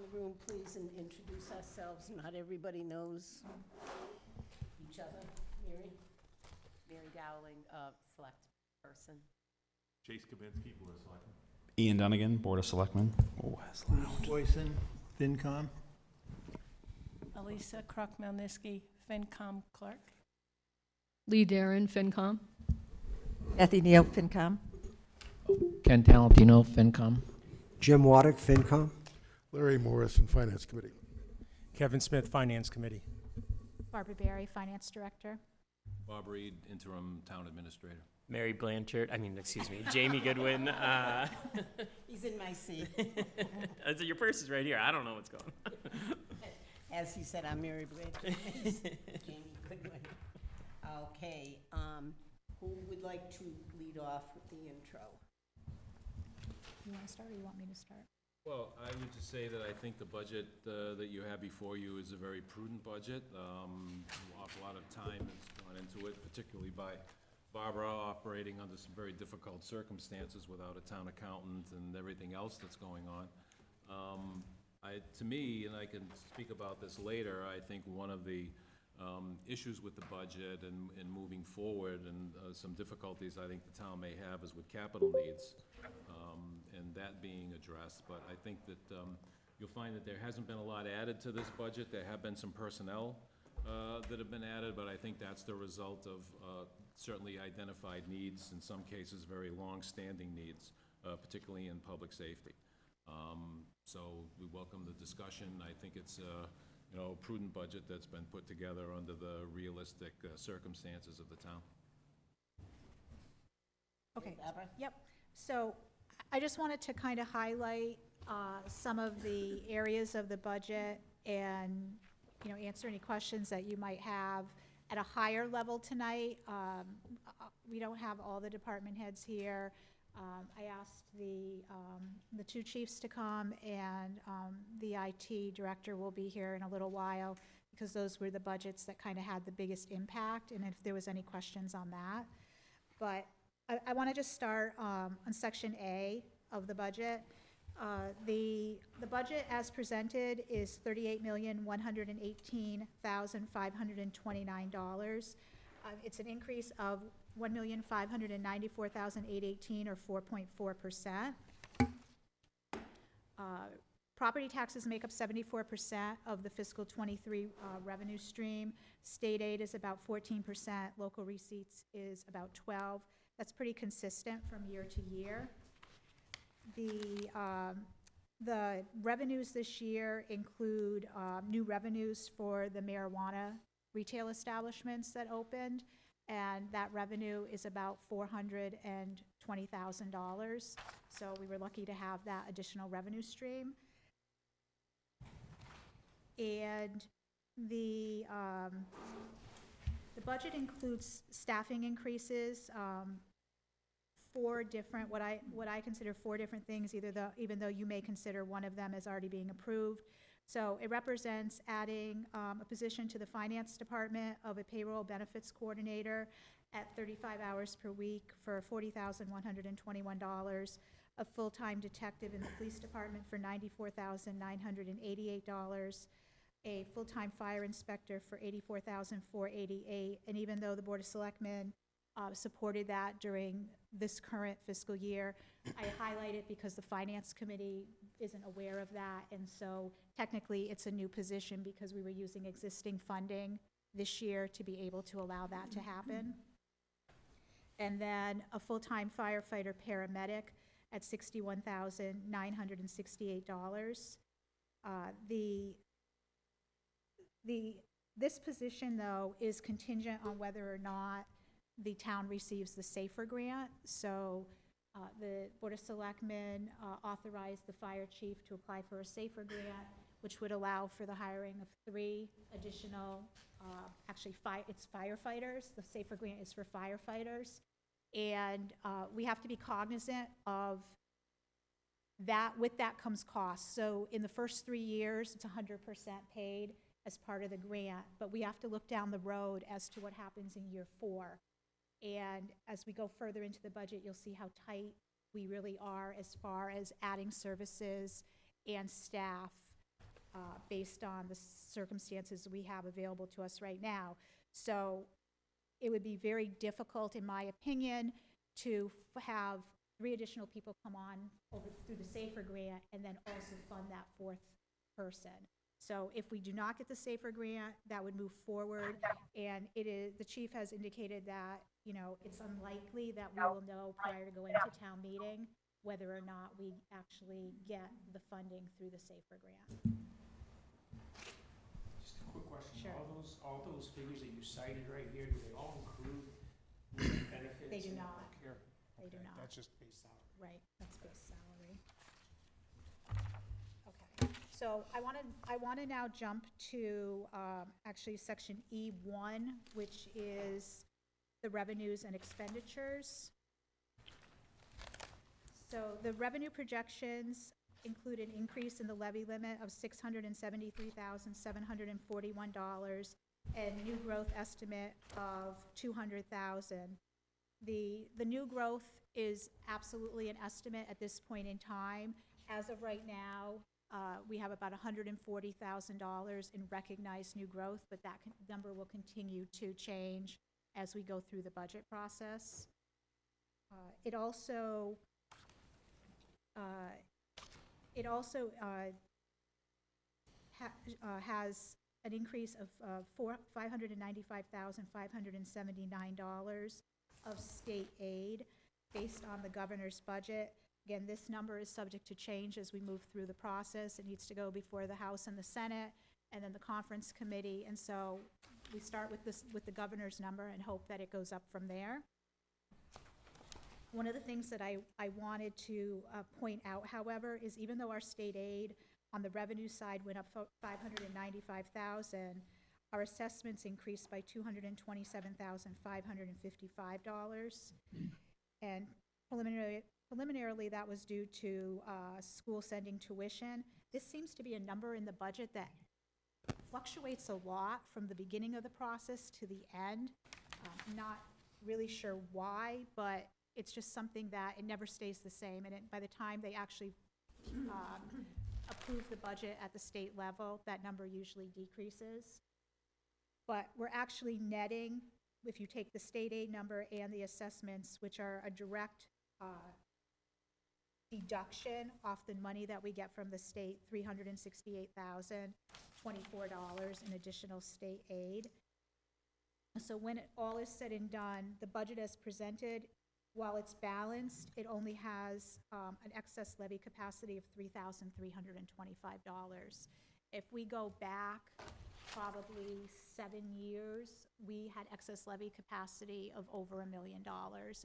the room, please, and introduce ourselves. Not everybody knows each other. Mary? Mary Dowling, select person. Chase Kabinski, Board of Selectmen. Ian Dunnigan, Board of Selectmen. Oh, that's loud. Boyson, FinCom. Elisa Kruk-Melniski, FinCom clerk. Lee Darren, FinCom. Kathy Neal, FinCom. Ken Talentino, FinCom. Jim Waddick, FinCom. Larry Morrison, Finance Committee. Kevin Smith, Finance Committee. Barbara Berry, Finance Director. Bob Reed, Interim Town Administrator. Mary Blanchard, Jamie Goodwin. He's in my seat. Your purse is right here. I don't know what's going on. As he said, I'm Mary Blanchard. Jamie Goodwin. Okay, who would like to lead off with the intro? You want to start or you want me to start? Well, I would just say that I think the budget that you have before you is a very prudent budget. An awful lot of time has gone into it, particularly by Barbara operating under some very difficult circumstances without a town accountant and everything else that's going on. To me, and I can speak about this later, I think one of the issues with the budget and moving forward and some difficulties I think the town may have is with capital needs, and that being addressed. But I think that you'll find that there hasn't been a lot added to this budget. There have been some personnel that have been added, but I think that's the result of certainly identified needs, in some cases very long-standing needs, particularly in public safety. So we welcome the discussion. I think it's a prudent budget that's been put together under the realistic circumstances of the town. Okay. Yep. So I just wanted to kind of highlight some of the areas of the budget and, answer any questions that you might have at a higher level tonight. We don't have all the department heads here. I asked the two chiefs to come, and the IT director will be here in a little while, because those were the budgets that kind of had the biggest impact, and if there was any questions on that. But I want to just start on Section A of the budget. The budget as presented is $38,118,529. It's an increase of $1,594,818, or 4.4%. Property taxes make up 74% of the fiscal '23 revenue stream. State aid is about 14%. Local receipts is about 12%. That's pretty consistent from year to year. The revenues this year include new revenues for the marijuana retail establishments that opened, and that revenue is about $420,000. So we were lucky to have that additional revenue stream. And the budget includes staffing increases, four different, what I consider four different things, even though you may consider one of them as already being approved. So it represents adding a position to the finance department of a payroll benefits coordinator at 35 hours per week for $40,121, a full-time detective in the police department for $94,988, a full-time fire inspector for $84,488, and even though the Board of Selectmen supported that during this current fiscal year, I highlight it because the Finance Committee isn't aware of that, and so technically it's a new position because we were using existing funding this year to be able to allow that to happen. And then a full-time firefighter paramedic at $61,968. This position, though, is contingent on whether or not the town receives the SAFER grant. So the Board of Selectmen authorized the fire chief to apply for a SAFER grant, which would allow for the hiring of 3 additional, it's firefighters. The SAFER grant is for firefighters. And we have to be cognizant of that. With that comes cost. So in the first 3 years, it's 100% paid as part of the grant, but we have to look down the road as to what happens in year 4. And as we go further into the budget, you'll see how tight we really are as far as adding services and staff based on the circumstances we have available to us right now. So it would be very difficult, in my opinion, to have 3 additional people come on over through the SAFER grant and then also fund that 4th person. So if we do not get the SAFER grant, that would move forward. And it is, the chief has indicated that, you know, it's unlikely that we will know prior to going to town meeting whether or not we actually get the funding through the SAFER grant. Just a quick question. Sure. All those figures that you cited right here, do they all include the benefits? They do and not. care? They do Okay, not. That's just base salary. Right, that's base salary. Okay, so I want to now jump to, actually, section E1, which is the revenues and expenditures. So the revenue projections include an increase in the levy limit of $673,741 and new growth estimate of $200,000. The new growth is absolutely an estimate at this point in time. As of right now, we have about $140,000 in recognized new growth, but that number will continue to change as we go through the budget process. It also has an increase of $595,579 of state aid based on the governor's budget. Again, this number is subject to change as we move through the process. It needs to go before the House and the Senate, and then the conference committee. And so we start with this, with the governor's number, and hope that it goes up from there. One of the things that I wanted to point out, however, is even though our state aid on the revenue side went up $595,000, our assessments increased by $227,555. And preliminarily, that was due to school sending tuition. This seems to be a number in the budget that fluctuates a lot from the beginning of the process to the end. I'm not really sure why, but it's just something that it never stays the same. And by the time they actually approve the budget at the state level, that number usually decreases. But we're actually netting, if you take the state aid number and the assessments, which are a direct deduction off the money that we get from the state, $368,024 in additional state aid. So when it all is said and done, the budget as presented, while it's balanced, it only has an excess levy capacity of $3,325. If we go back probably 7 years, we had excess levy capacity of over $1 million.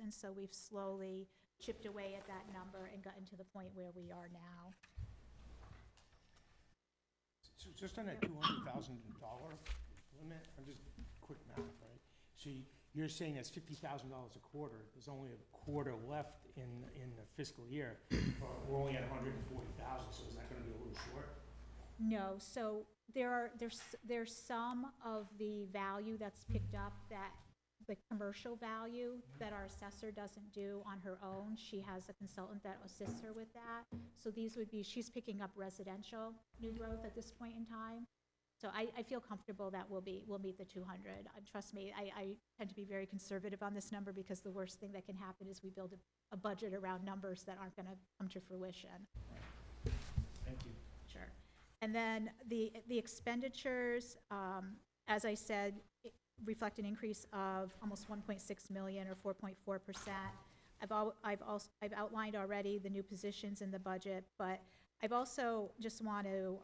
And so we've slowly chipped away at that number and gotten to the point where we are now. So just on that $200,000 limit, I'm just quick math, right? So you're saying that's $50,000 a quarter. There's only a quarter left in the fiscal year. We're only at $140,000, so is that going to be a little short? No, so there's some of the value that's picked up, that the commercial value that our assessor doesn't do on her own. She has a consultant that assists her with that. So these would be, she's picking up residential new growth at this point in time. So I feel comfortable that we'll meet the 200. Trust me, I tend to be very conservative on this number, because the worst thing that can happen is we build a budget around numbers that aren't going to come to fruition. Thank you. Sure. And then the expenditures, as I said, reflect an increase of almost 1.6 million, or 4.4%. I've outlined already the new positions in the budget, but I've also just want to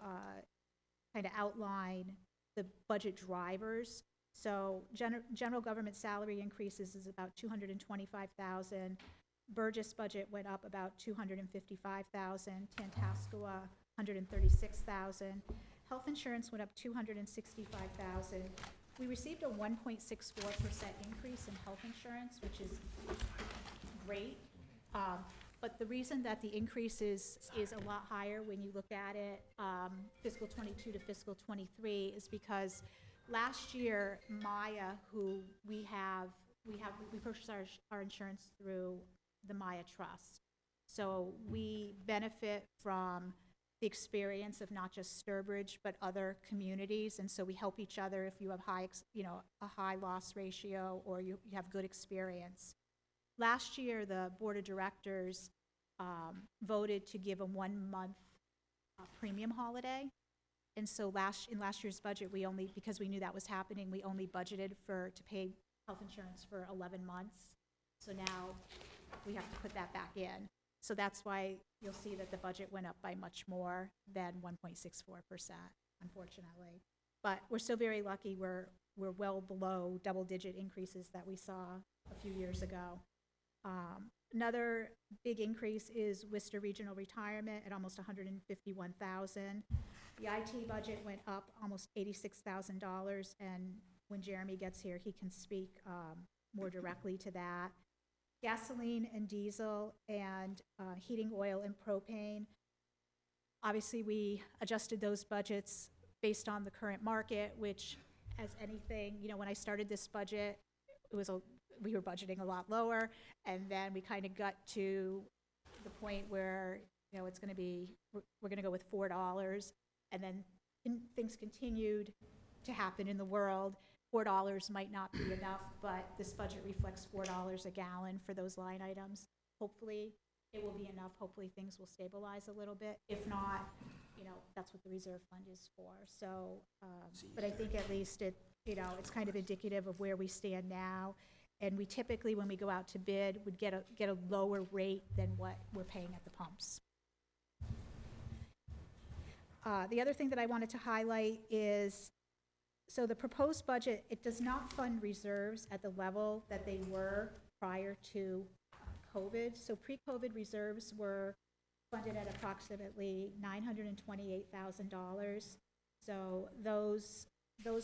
kind of outline the budget drivers. So general government salary increases is about 225,000. Burgess budget went up about 255,000. Tantascwa, 136,000. Health insurance went up 265,000. We received a 1.64% increase in health insurance, which is great. But the reason that the increase is a lot higher when you look at it, fiscal 22 to fiscal 23, is because last year, Maya, who we purchased our insurance through the Maya Trust. So we benefit from the experience of not just Sturbridge, but other communities. And so we help each other if you have a high loss ratio or you have good experience. Last year, the Board of Directors voted to give a 1-month premium holiday. And so in last year's budget, because we knew that was happening, we only budgeted to pay health insurance for 11 months. So now we have to put that back in. So that's why you'll see that the budget went up by much more than 1.64%, unfortunately. But we're still very lucky. We're well below double-digit increases that we saw a few years ago. Another big increase is Worcester Regional Retirement at almost $151,000. The IT budget went up almost $86,000, and when Jeremy gets here, he can speak more directly to that. Gasoline and diesel and heating oil and propane. Obviously, we adjusted those budgets based on the current market, which, as anything, when I started this budget, we were budgeting a lot lower, and then we kind of got to the point where it's going to be, we're going to go with $4, and then things continued to happen in the world. $4 might not be enough, but this budget reflects $4 a gallon for those line items. Hopefully, it will be enough. Hopefully, things will stabilize a little bit. If not, that's what the reserve fund is for. So, but I think at least it's kind of indicative of where we stand now. And we typically, when we go out to bid, would get a lower rate than what we're paying at the pumps. The other thing that I wanted to highlight is, so the proposed budget, it does not fund reserves at the level that they were prior to COVID. So pre-COVID reserves were funded at approximately $928,000. So those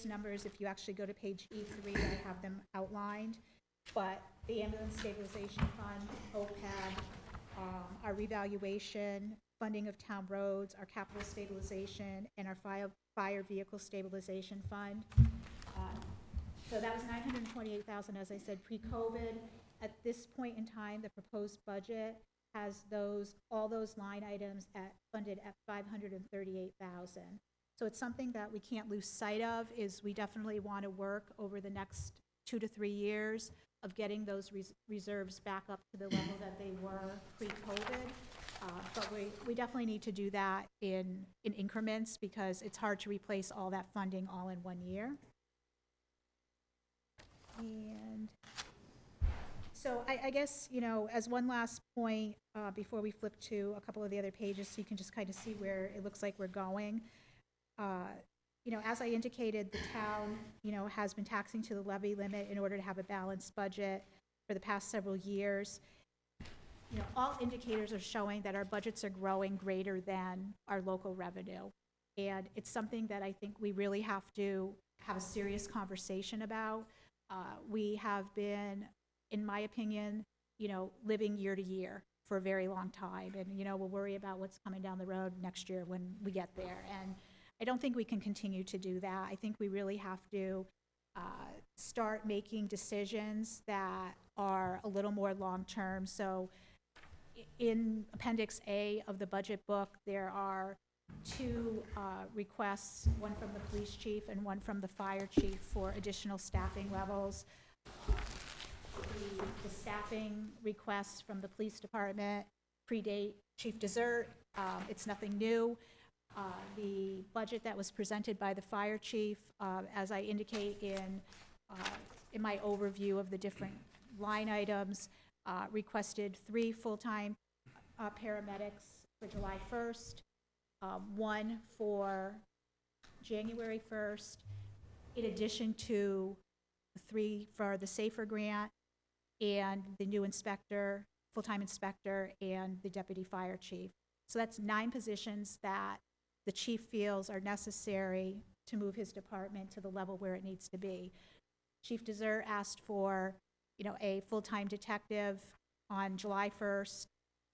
numbers, if you actually go to page E3, I have them outlined. But the Ambulance Stabilization Fund, OPEB, our revaluation, funding of town roads, our capital stabilization, and our fire vehicle stabilization fund. So that was $928,000, as I said, pre-COVID. At this point in time, the proposed budget has all those line items funded at $538,000. So it's something that we can't lose sight of. Is we definitely want to work over the next 2 to 3 years of getting those reserves back up to the level that they were pre-COVID. But we definitely need to do that in increments, because it's hard to replace all that funding all in 1 year. And so I guess, as one last point, before we flip to a couple of the other pages, so you can just kind of see where it looks like we're going. As I indicated, the town, has been taxing to the levy limit in order to have a balanced budget for the past several years. All indicators are showing that our budgets are growing greater than our local revenue. And it's something that I think we really have to have a serious conversation about. We have been, in my opinion, living year to year for a very long time. And, we'll worry about what's coming down the road next year when we get there. And I don't think we can continue to do that. I think we really have to start making decisions that are a little more long-term. So in Appendix A of the budget book, there are 2 requests, one from the police chief and one from the fire chief for additional staffing levels. The staffing requests from the police department predate Chief Dessert. It's nothing new. The budget that was presented by the fire chief, as I indicate in my overview of the different line items, requested 3 full-time paramedics for July 1st, 1 for January 1st, in addition to 3 for the SAFER grant and the new inspector, full-time inspector, and the deputy fire chief. So that's 9 positions that the chief feels are necessary to move his department to the level where it needs to be. Chief Dessert asked for, a full-time detective on July 1st,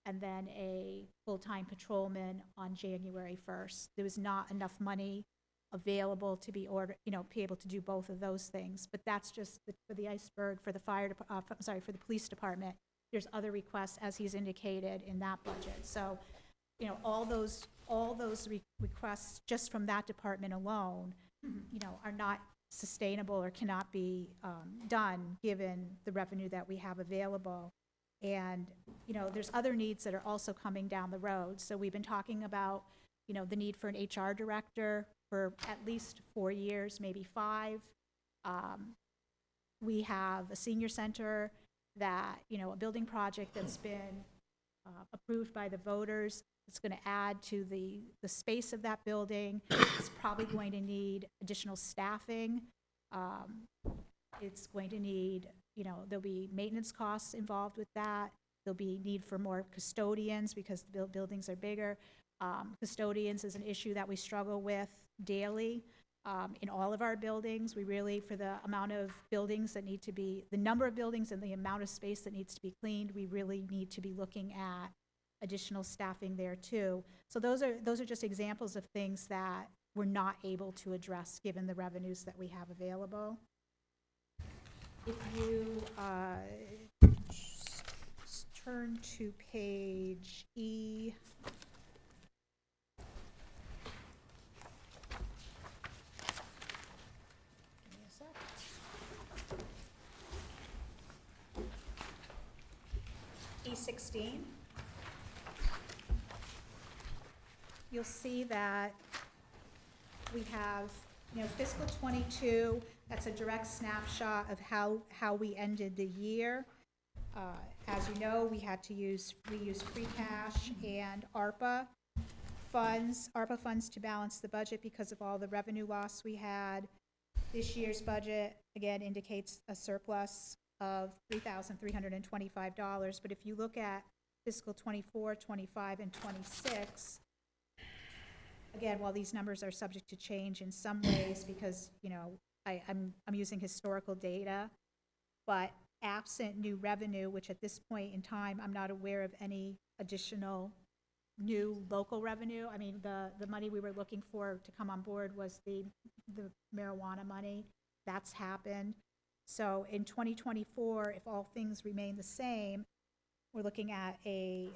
and then a full-time patrolman on January 1st. There was not enough money available to be able to do both of those things. But that's just for the iceberg for the for the police department. There's other requests, as he's indicated, in that budget. So, all those all those requests just from that department alone, you know, are not sustainable or cannot be done, given the revenue that we have available. And, you know, there's other needs that are also coming down the road. So we've been talking about, you know, the need for an HR director for at least 4 years, maybe 5. We have a senior center that, you know, a building project that's been approved by the voters. It's going to add to the space of that building. It's probably going to need additional staffing. It's going to need, you know, there'll be maintenance costs involved with that. There'll be need for more custodians because the buildings are bigger. Custodians is an issue that we struggle with daily in all of our buildings. We really, for the amount of buildings that need to be, the number of buildings and the amount of space that needs to be cleaned, we really need to be looking at additional staffing there too. So those are just examples of things that we're not able to address given the revenues that we have available. If you turn to page E. Give me a sec. E16. You'll see that we have, you know, fiscal '22, that's a direct snapshot of how we ended the year. As you know, we used free cash and ARPA funds to balance the budget because of all the revenue loss we had. This year's budget, again, indicates a surplus of $3,325, but if you look at fiscal '24, '25, and '26, again, while these numbers are subject to change in some ways because, you know, I'm using historical data, but absent new revenue, which at this point in time, I'm not aware of any additional new local revenue. I mean, the money we were looking for to come on board was the marijuana money. That's happened. So in 2024, if all things remain the same, we're looking at a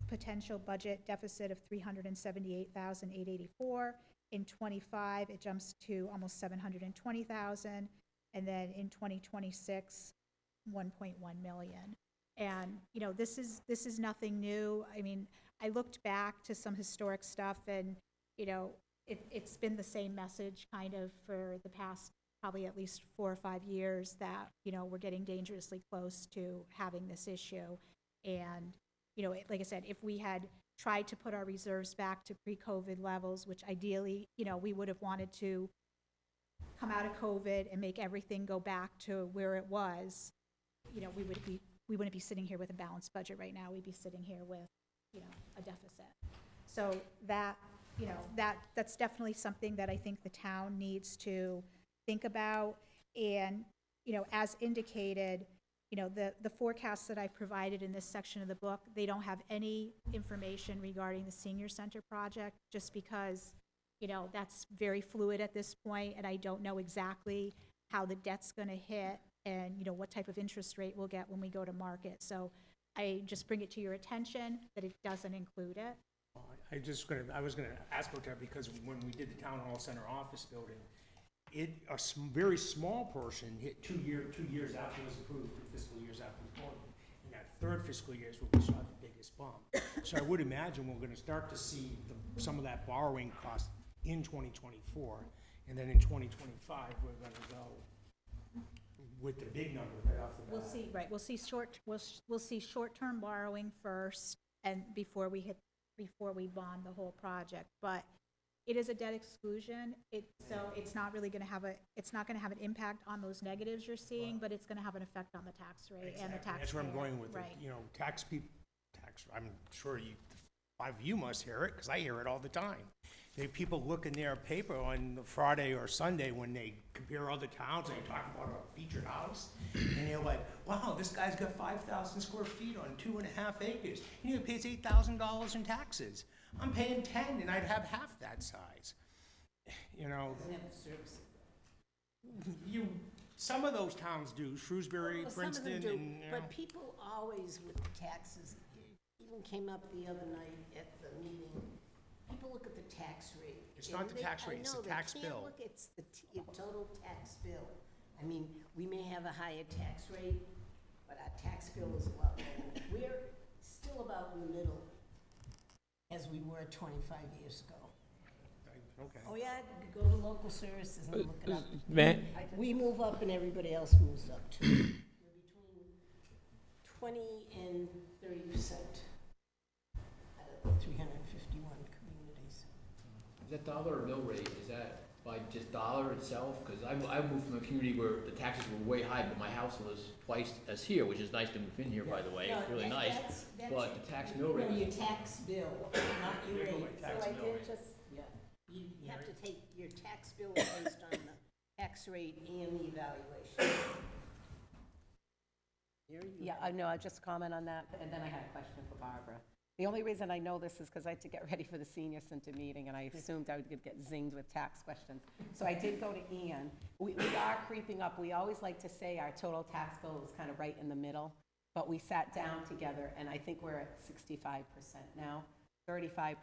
potential budget deficit of $378,884. In '25, it jumps to almost $720,000, and then in 2026, $1.1 million. And you know, this is nothing new. I mean, I looked back to some historic stuff, and you know, it's been the same message kind of for the past probably at least 4 or 5 years that, you know, we're getting dangerously close to having this issue. And you know, like I said, if we had tried to put our reserves back to pre-COVID levels, which ideally, you know, we would have wanted to come out of COVID and make everything go back to where it was, you know, we wouldn't be sitting here with a balanced budget right now. We'd be sitting here with, you know, a deficit. So that, you know, that's definitely something that I think the town needs to think about. And, you know, as indicated, you know, the forecasts that I've provided in this section of the book, they don't have any information regarding the senior center project, just because, you know, that's very fluid at this point, and I don't know exactly how the debt's going to hit and, you know, what type of interest rate we'll get when we go to market. So I just bring it to your attention that it doesn't include it. I was gonna ask about that because when we did the town hall center office building, very small portion hit 2 years after it was approved, 2 fiscal years after it was approved. And that third fiscal year is where we saw the biggest bump. So I would imagine we're gonna start to see some of that borrowing cost in 2024, and then in 2025, we're gonna go with the big number right off the bat. We'll see short-term borrowing first, and before we bond the whole project. But it is a debt exclusion, so it's not really gonna have an impact on those negatives you're seeing, but it's gonna have an effect on the tax rate and the tax. That's where I'm going with it. Right. You know, I'm sure 5 of you must hear it, because I hear it all the time. People look in their paper on Friday or Sunday when they compare other towns, and they talk about a featured house, and they're like, wow, this guy's got 5,000 square feet on 2.5 acres. He pays $8,000 in taxes. I'm paying 10, and I'd have half that size. You know, Doesn't have the service. some of those towns do, Shrewsbury, Well, some of them Princeton, do, and, you know. but people always with the taxes, it even came up the other night at the meeting, people look at the tax rate. It's not and the they- tax rate, it's the tax I know, they bill. can't look, it's the your total tax bill. I mean, we may have a higher tax rate, but our tax bill is a lot lower. We're still about in the middle, as we were 25 years ago. Okay. Oh, yeah, go to local services and look it up. Matt, We move up and everybody else moves up too. We're between 20 and 30% out of the 351 communities. Is that dollar or mill rate, is that by just dollar itself? Because I moved from a community where the taxes were way high, but my house was twice as here, which is nice to move in here, by the way, No, it's really that- nice. that's But your- the tax mill rate No, is your tax bill, not your They go by rate. tax So I bill did rate. just, yeah, you have to take your tax bill based on the tax rate and the evaluation. Yeah, I know, I'll just comment on that, and then I had a question for Barbara. The only reason I know this is because I had to get ready for the senior center meeting, and I assumed I would get zinged with tax questions. So I did go to Ian. We are creeping up. We always like to say our total tax bill is kind of right in the middle, but we sat down together, and I think we're at 65% now. 35%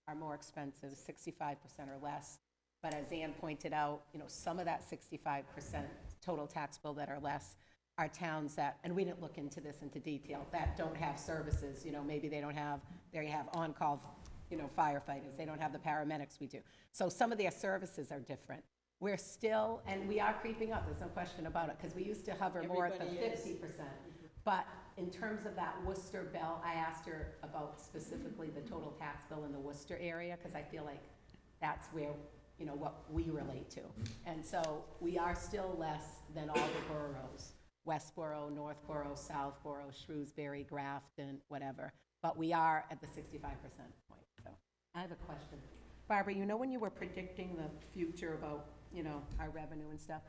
are more expensive, 65% or less. But as Ann pointed out, you know, some of that 65% total tax bill that are less are towns that, and we didn't look into this into detail, that don't have services, you know, maybe they have on-call, you know, firefighters, they don't have the paramedics we do. So some of their services are different. We're still, and we are creeping up, there's no question about it, because we used to hover more at the Everybody is. 50%. But in terms of that Worcester bill, I asked her about specifically the total tax bill in the Worcester area, because I feel like that's where, you know, what we relate to. And so we are still less than all the boroughs, Westboro, Northboro, Southboro, Shrewsbury, Grafton, whatever. But we are at the 65% point. So I have a question. Barbara, you know when you were predicting the future about, you know, our revenue and stuff?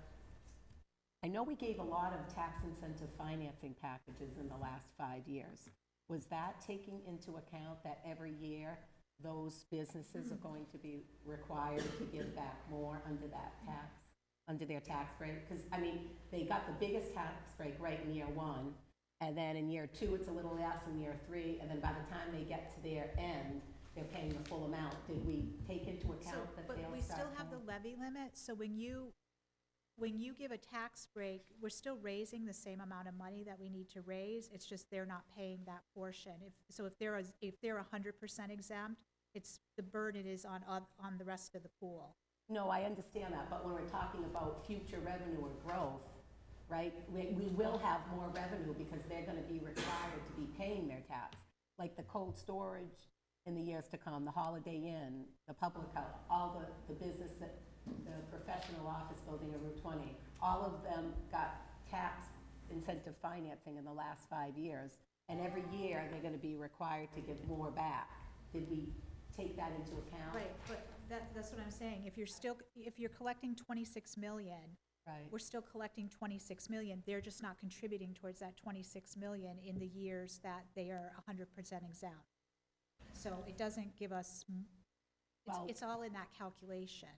I know we gave a lot of tax incentive financing packages in the last 5 years. Was that taking into account that every year those businesses are going to be required to give back more under that tax, under their tax break? Because, I mean, they got the biggest tax break right in year one, and then in year two, it's a little less, in year three, and then by the time they get to their end, they're paying the full amount. Did we take into So, account that but they'll we still start have the paying? levy limit, so when you give a tax break, we're still raising the same amount of money that we need to raise, it's just they're not paying that portion. If they're 100% exempt, it's, the burden is on the rest of the pool. No, I understand that, but when we're talking about future revenue or growth, right, we will have more revenue because they're gonna be required to be paying their tax. Like the cold storage in the years to come, the Holiday Inn, the public health, all the business that, the professional office building in Route 20, all of them got tax incentive financing in the last 5 years. And every year, they're gonna be required to give more back. Did we take that into account? Right, but that's what I'm saying, if you're collecting 26 million, Right. we're still collecting 26 million, they're just not contributing towards that 26 million in the years that they are 100% exempt. So it doesn't give us, Well- it's all in that calculation.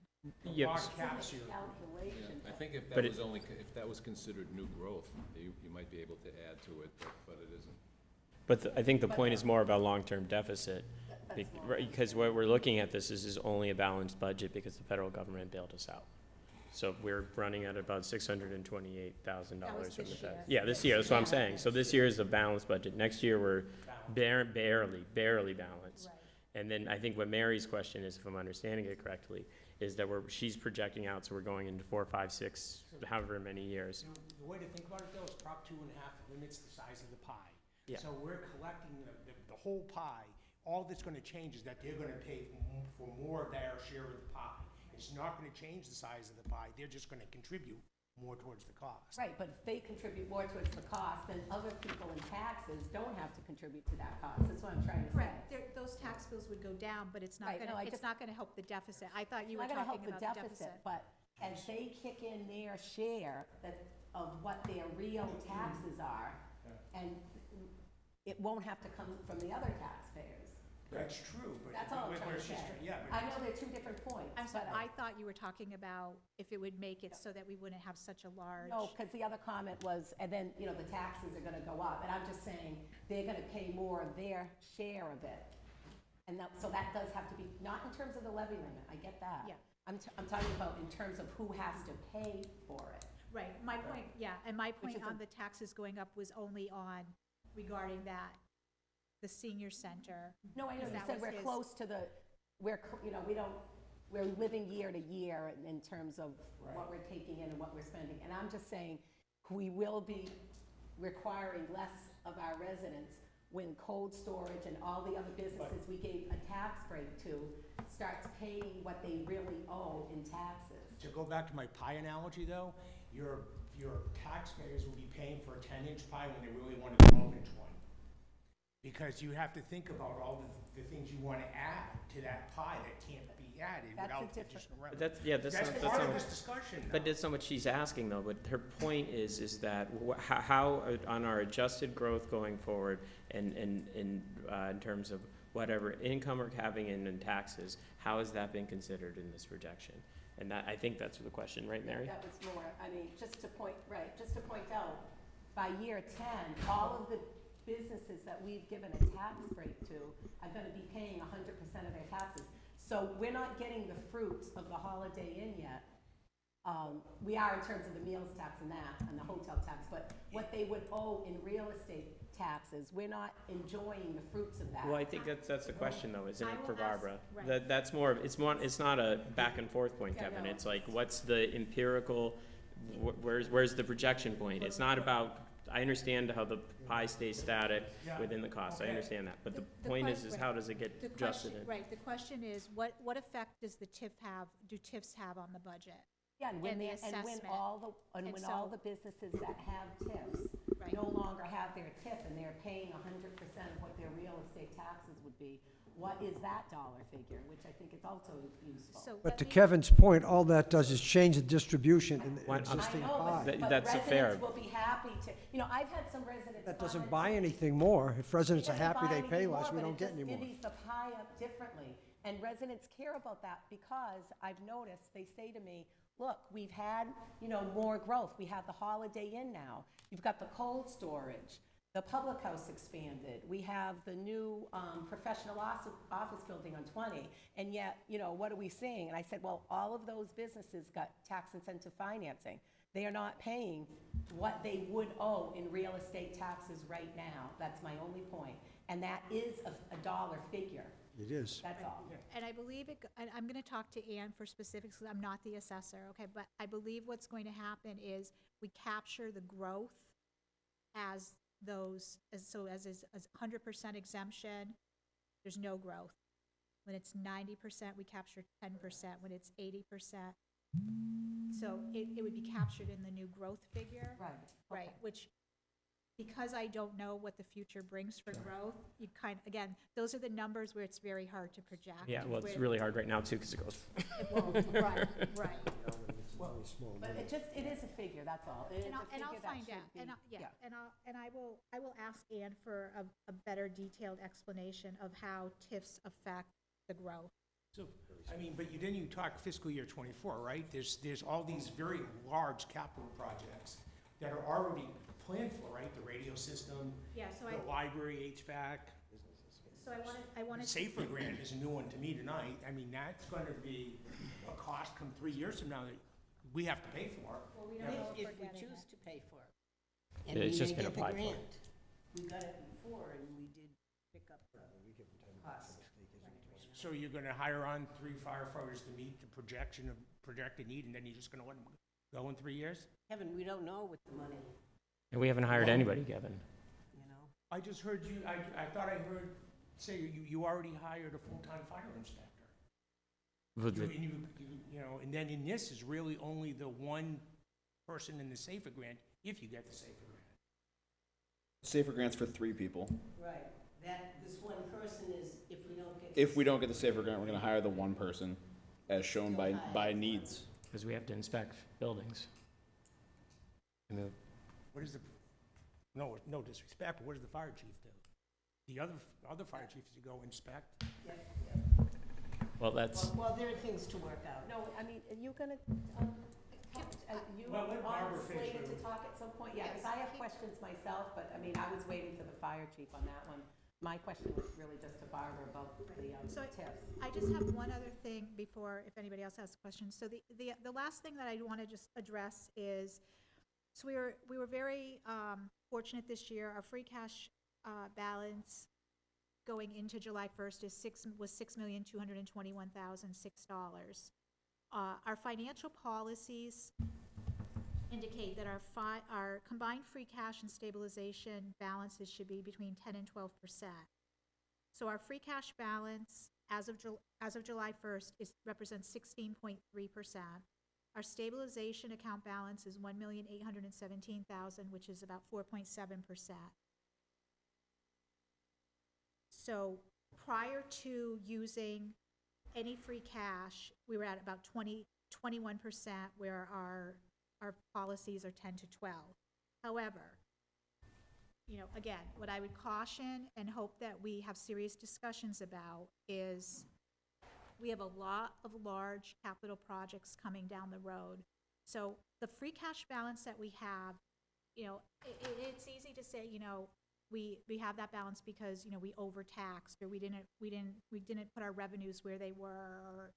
Yep. Our caps here. Calculation. I think if But that it- was only, if that was considered new growth, you might be able to add to it, but it isn't. But I think the point is more about long-term deficit. Because what we're looking at this is only a balanced budget because the federal government bailed us out. So we're running at about $628,000 That was from the this Fed. year. Yeah, this year, that's what I'm saying. So this year is a balanced budget. Next year, we're barely balanced. Right. And then I think what Mary's question is, if I'm understanding it correctly, is that she's projecting out, so we're going into 4, 5, 6, however many years. The way to think about it though is Prop 2.5 limits the size of the pie. Yeah. So we're collecting the whole pie. All that's gonna change is that they're gonna pay for more of their share of the pie. It's not gonna change the size of the pie, they're just gonna contribute more towards the cost. Right, but if they contribute more towards the cost, then other people in taxes don't have to contribute to that cost. That's what I'm trying to say. Correct, those tax bills would go down, but it's not Right, no, I it's just- not gonna help the deficit. I thought you were It's not talking gonna about help the the deficit, but as they kick in their share of what their real taxes are, and it won't have to come from the other taxpayers. That's true, but. That's all I'm but trying to it's just- say. Yeah, I but know they're two different points, I'm sorry, but I thought you were talking about if it would make it so that we wouldn't have such a large. no, because the other comment was, and then, you know, the taxes are gonna go up, and I'm just saying, they're gonna pay more of their share of it. And that, so that does have to be, not in terms of the levy limit, I get that. Yeah. I'm talking about in terms of who has to pay for it. Right, my point, yeah, and my point is on a- the taxes going up was only on regarding that, the senior center. No, I know, Because you that said was we're his- close to the, you know, we're living year to year in terms of what we're taking in and what we're spending. And I'm just saying, we will be requiring less of our residents when cold storage and all the other businesses we gave a tax break to starts paying what they really owe in taxes. To go back to my pie analogy though, your taxpayers will be paying for a 10-inch pie when they really want a 12-inch one. Because you have to think about all the things you want to add to that pie that can't be added That's a without different- additional revenue. But that's That's not, part of this discussion but though. that's not what she's asking though, but her point is that how, on our adjusted growth going forward and, in terms of whatever income we're having in taxes, how has that been considered in this projection? And that, I think that's the question, right, Mary? That was more, I mean, just to point out, by year 10, all of the businesses that we've given a tax break to are gonna be paying 100% of their taxes. So we're not getting the fruits of the Holiday Inn yet. We are in terms of the meals tax and that, and the hotel tax, but what they would owe in real estate taxes, we're not enjoying the fruits of that. Well, I think that's the question though, isn't I it, will for ask- Barbara? right. That's more, it's not a back and forth point, Yeah, Kevin. no. It's like, what's the empirical, where's the projection point? It's not about, I understand how the pie stays static within the cost, I Okay. understand that. But the The point que- is how does it get The adjusted question, in? right, the question is, what effect does the TIF have, do TIFs have on the budget? Yeah, and when and the when assessment. all And the businesses that have TIFs Right. no longer have their TIF and they're paying 100% of what their real estate taxes would be, what is that dollar figure, which I think is also useful. So But let to me- Kevin's point, all that does is change the distribution in the Why- I'm- existing I know, pie. That- but that's a fair- residents will be happy to, you know, I've had some residents. That doesn't comment buy to me, anything more. If residents are It doesn't happy buy they pay anything less, more, we but don't get any It more. just divvies the pie up differently, and residents care about that because I've noticed, they say to me, look, we've had, you know, more growth. We have the Holiday Inn now. You've got the cold storage. The public house expanded. We have the new professional office building on 20. And yet, you know, what are we seeing? And I said, well, all of those businesses got tax incentive financing. They are not paying what they would owe in real estate taxes right now. That's my only point. And that is a dollar figure. It is. That's all. And I believe and I'm gonna talk to Ann for specifics, because I'm not the assessor, okay? But I believe what's going to happen is we capture the growth as is 100% exemption, there's no growth. When it's 90%, we capture 10%. When it's 80%. So it would be captured in the new growth figure. Right. Right, Okay. which, because I don't know what the future brings for growth, you again, those are the numbers where it's very hard to project. Yeah, well, it's where really hard right now too, because it goes. it won't. Right, right. But it is a figure, that's all. It is a And I'll figure that find should out, be- and I will ask Ann for a better detailed explanation of how TIFs affect the growth. So, I mean, but then you talk fiscal year '24, right? There's all these very large capital projects that are already planned for, right? The radio system, Yeah, so the library HVAC. I wanted. Safer grant is a new one to me tonight. I mean, that's gonna be a cost come 3 years from now that we have to pay for. Well, we don't know if If we're we getting choose it. to pay for it. Yeah, And we it's just may been get the applied for. grant. We got it before and we did pick up the cost. So you're gonna hire on 3 firefighters to meet the projected need, and then you're just gonna let them go in 3 years? Kevin, we don't know with the money, And we haven't hired anybody, Kevin. you know? I just heard you, I thought I heard say you already hired a full-time fire inspector. But the- You know, and then in this is really only the one person in the safer grant, if you get the safer grant. Safer grants for 3 people. Right, this one person is, if we don't get. If we don't get the safer grant, we're gonna hire the one person as shown by needs. Because we have to inspect buildings. I mean, What is no disrespect, but what does the fire chief do? The other fire chiefs, you go inspect? well, that's, Well, there are things to work out. No, I mean, are you gonna, you Well, let Barbara on finish slated her- to talk at some point? Yeah, because I have questions myself, but I mean, I was waiting for the fire chief on that one. my question was really just to Barbara about the So tips. I just have one other thing before, if anybody else has questions. So the last thing that I want to just address is, so we were very fortunate this year. Our free cash balance going into July 1st was $6,221,006. Our financial policies indicate that our combined free cash and stabilization balances should be between 10 and 12%. So our free cash balance as of July 1st represents 16.3%. Our stabilization account balance is $1,817,000, which is about 4.7%. So prior to using any free cash, we were at about 21%, where our policies are 10 to 12. However, again, what I would caution and hope that we have serious discussions about is we have a lot of large capital projects coming down the road. So the free cash balance that we have, it's easy to say, we have that balance because, we overtaxed, or we didn't put our revenues where they were.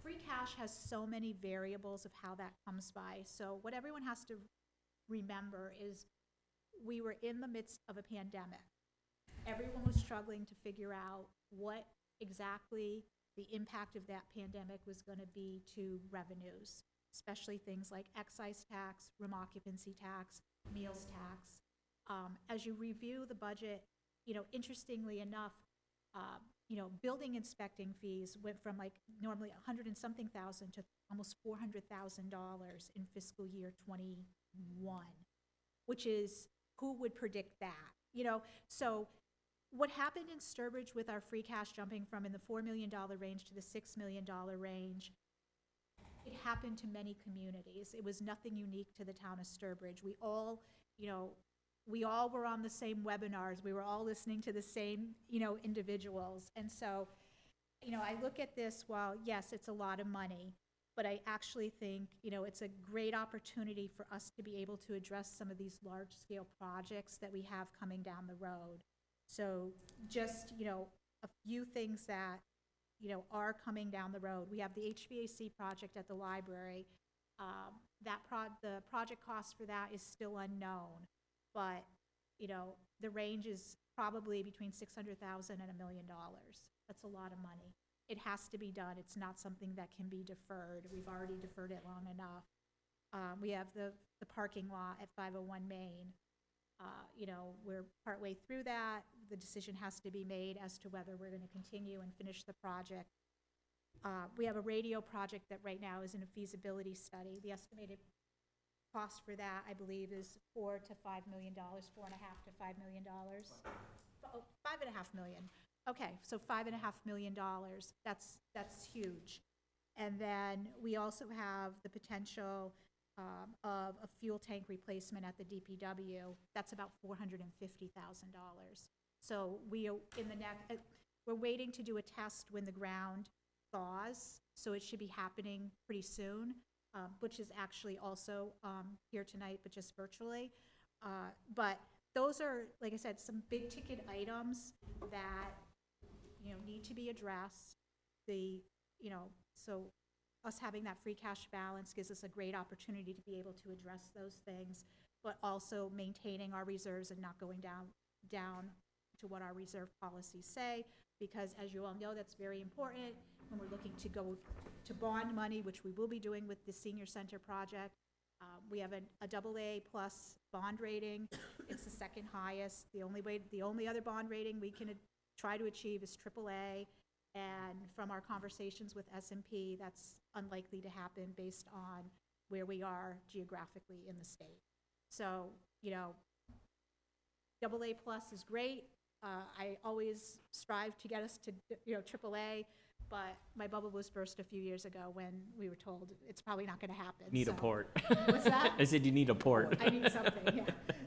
Free cash has so many variables of how that comes by. So what everyone has to remember is we were in the midst of a pandemic. Everyone was struggling to figure out what exactly the impact of that pandemic was going to be to revenues, especially things like excise tax, room occupancy tax, meals tax. As you review the budget, interestingly enough, building inspecting fees went from like normally $100 and something thousand to almost $400,000 in fiscal year 21, which is, who would predict that? So what happened in Sturbridge with our free cash jumping from in the $4 million range to the $6 million range, it happened to many communities. It was nothing unique to the town of Sturbridge. We all were on the same webinars. We were all listening to the same, individuals. And so, I look at this, while yes, it's a lot of money, but I actually think, it's a great opportunity for us to be able to address some of these large-scale projects that we have coming down the road. So just, a few things that, are coming down the road. We have the HVAC project at the library. The project cost for that is still unknown. But, the range is probably between $600,000 and $1 million. That's a lot of money. It has to be done. It's not something that can be deferred. We've already deferred it long enough. We have the parking lot at 501 Main. We're partway through that. The decision has to be made as to whether we're going to continue and finish the project. We have a radio project that right now is in a feasibility study. The estimated cost for that, I believe, is $4 to $5 million, $4.5 to $5 million. Oh, $5.5 million. Okay, so $5.5 million. That's huge. And then we also have the potential of a fuel tank replacement at the DPW. That's about $450,000. So we're waiting to do a test when the ground thaws. So it should be happening pretty soon. Butch is actually also here tonight, but just virtually. But those are, like I said, some big ticket items that, need to be addressed. So us having that free cash balance gives us a great opportunity to be able to address those things, but also maintaining our reserves and not going down to what our reserve policies say, because as you all know, that's very important when we're looking to go to bond money, which we will be doing with the senior center project. We have a AA+ bond rating. It's the second highest. The only other bond rating we can try to achieve is AAA. And from our conversations with S&P, that's unlikely to happen based on where we are geographically in the state. So, AA+ is great. I always strive to get us to, AAA, but my bubble was burst a few years ago when we were told it's probably not going to happen. Need a port. What's that? I said you need a port. I need something, yeah.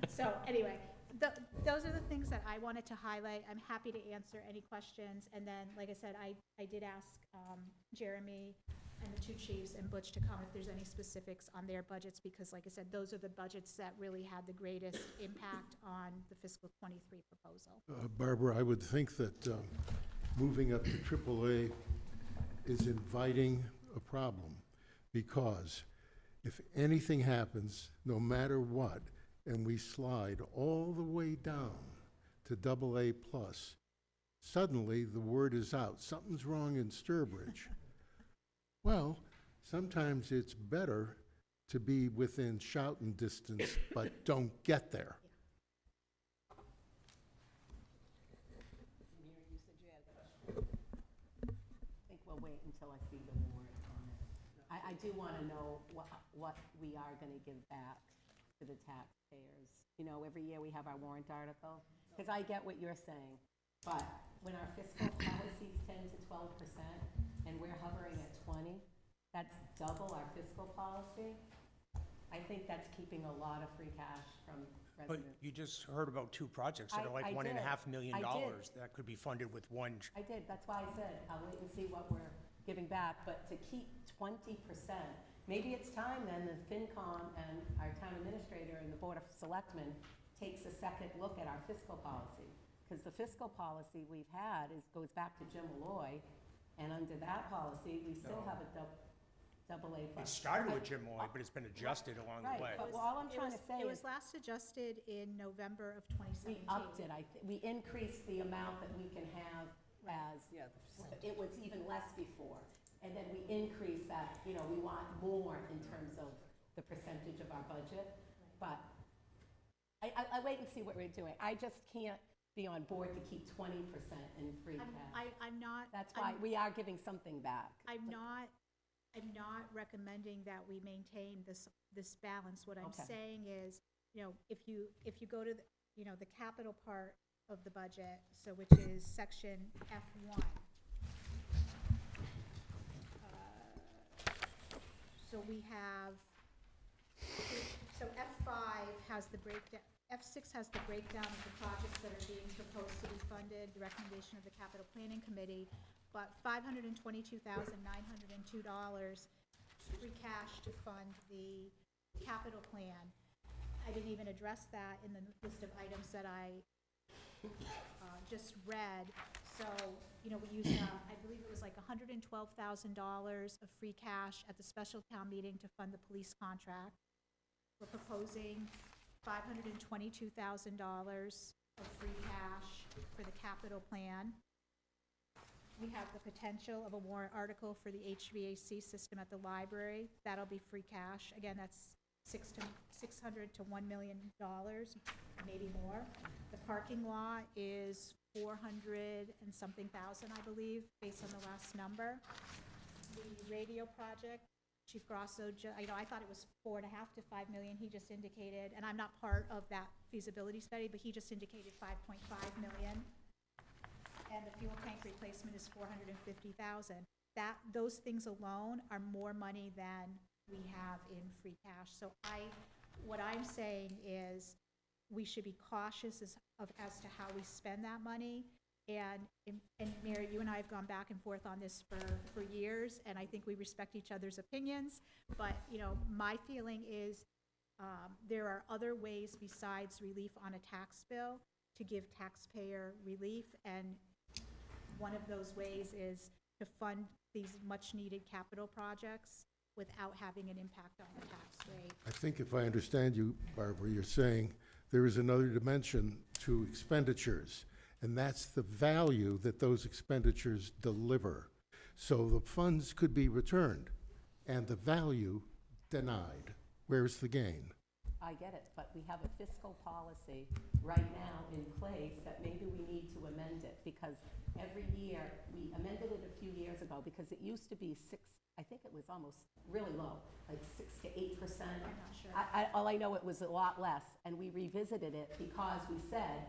So anyway, those are the things that I wanted to highlight. I'm happy to answer any questions. And then, like I said, I did ask Jeremy and the two chiefs and Butch to come if there's any specifics on their budgets, because like I said, those are the budgets that really had the greatest impact on the fiscal '23 proposal. Barbara, I would think that moving up to AAA is inviting a problem, because if anything happens, no matter what, and we slide all the way down to AA+, suddenly the word is out, something's wrong in Sturbridge. Well, sometimes it's better to be within shouting distance, but don't get there. Mary, you said you had a question. I think we'll wait until I see the warrant on it. I do want to know what we are going to give back to the taxpayers. You know, every year we have our warrant article, because I get what you're saying, but when our fiscal policy is 10 to 12%, and we're hovering at 20, that's double our fiscal policy. I think that's keeping a lot of free cash from But residents. you just heard about two projects that are I like $1.5 did. million I did. that could be funded with one. I did, that's why I said, I'll wait and see what we're giving back, but to keep 20%, maybe it's time then the FinCom and our town administrator and the Board of Selectmen takes a second look at our fiscal policy. Because the fiscal policy we've had goes back to Jim Malloy, and under that policy, we still have a double A+. It started with Jim Moy, but it's been adjusted along the way. Right, but all I'm trying to say It is, was last adjusted in November of we 2017. upped it, we increased the amount that we can have as, it was even less before. And then we increased that, you know, we want more in terms of the percentage of our budget. But I wait and see what we're doing. I just can't be on board to keep 20% in free cash. I'm not. That's why we are giving something back. I'm not recommending that we maintain this balance. What I'm Okay. saying is, you know, if you go to, the capital part of the budget, so which is section F1. So we have, so F5 has the breakdown, F6 has the breakdown of the projects that are being proposed to be funded, the recommendation of the capital planning committee, but $522,902 free cash to fund the capital plan. I didn't even address that in the list of items that I just read. So, we used, I believe it was like $112,000 of free cash at the special town meeting to fund the police contract. We're proposing $522,000 of free cash for the capital plan. We have the potential of a warrant article for the HVAC system at the library. That'll be free cash. Again, that's $600 to $1 million, maybe more. The parking lot is 400 and something thousand, I believe, based on the last number. The radio project, Chief Grosso, I thought it was 4.5 to 5 million. He just indicated, and I'm not part of that feasibility study, but he just indicated 5.5 million. And the fuel tank replacement is 450,000. Those things alone are more money than we have in free cash. So what I'm saying is we should be cautious as to how we spend that money. And Mary, you and I have gone back and forth on this for years, and I think we respect each other's opinions. But, my feeling is there are other ways besides relief on a tax bill to give taxpayer relief. And one of those ways is to fund these much-needed capital projects without having an impact on the tax rate. I think if I understand you, Barbara, you're saying there is another dimension to expenditures, and that's the value that those expenditures deliver. So the funds could be returned, and the value denied. Where's the gain? I get it, but we have a fiscal policy right now in place that maybe we need to amend it, because every year, we amended it a few years ago, because it used to be I think it was almost really low, like 6 to 8%. I'm not sure. All I know, it was a lot less, and we revisited it because we said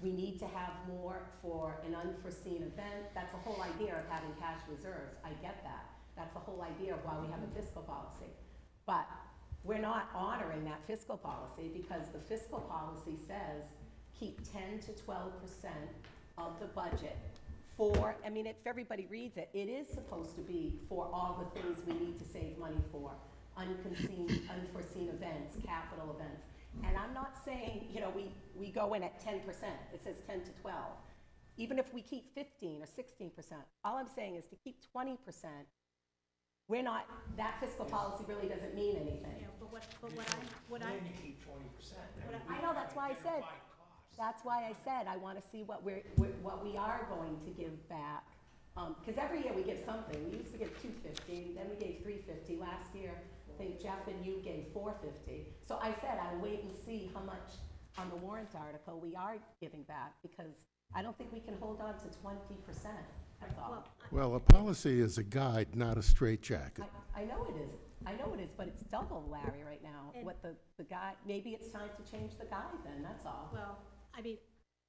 we need to have more for an unforeseen event. That's the whole idea of having cash reserves. I get that. That's the whole idea of why we have a fiscal policy. But we're not honoring that fiscal policy, because the fiscal policy says keep 10 to 12% of the budget for, I mean, if everybody reads it, it is supposed to be for all the things we need to save money for, unforeseen events, capital events. And I'm not saying, you know, we go in at 10%, it says 10 to 12. Even if we keep 15 or 16%, all I'm saying is to keep 20%, we're not, that fiscal policy really doesn't mean anything. Yeah, but what I, Then you keep 20%. I know, that's why I said, I want to see what what we are going to give back. Because every year we give something. We used to give $250, then we gave $350. Last year, I think Jeff and you gave $450. So I said I'll wait and see how much on the warrant article we are giving back, because I don't think we can hold on to 20%. That's all. Well, a policy is a guide, not a straitjacket. I know it is. I know it is, but it's double, Larry, right now. And- What the guy, maybe it's time to change the guide then, that's all. well, I mean,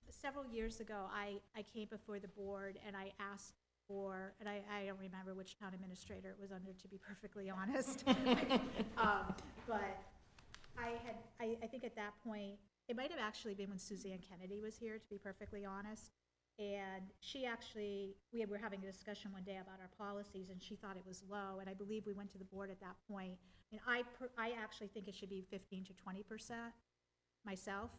several years ago, I came before the board and I asked for, and I don't remember which town administrator it was under, to be perfectly honest. But I think at that point, it might have actually been when Suzanne Kennedy was here, to be perfectly honest. And she actually, we were having a discussion one day about our policies, and she thought it was low, and I believe we went to the board at that point. And I actually think it should be 15 to 20% myself.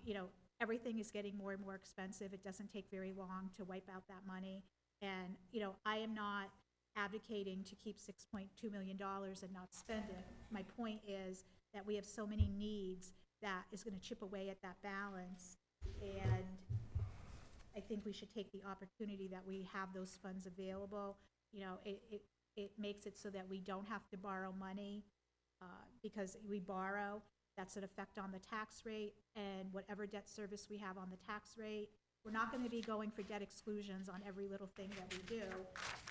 You know, everything is getting more and more expensive. It doesn't take very long to wipe out that money. And, you know, I am not advocating to keep $6.2 million and not spend it. My point is that we have so many needs that is going to chip away at that balance. And I think we should take the opportunity that we have those funds available. You know, it makes it so that we don't have to borrow money, because we borrow, that's an effect on the tax rate, and whatever debt service we have on the tax rate. We're not going to be going for debt exclusions on every little thing that we do,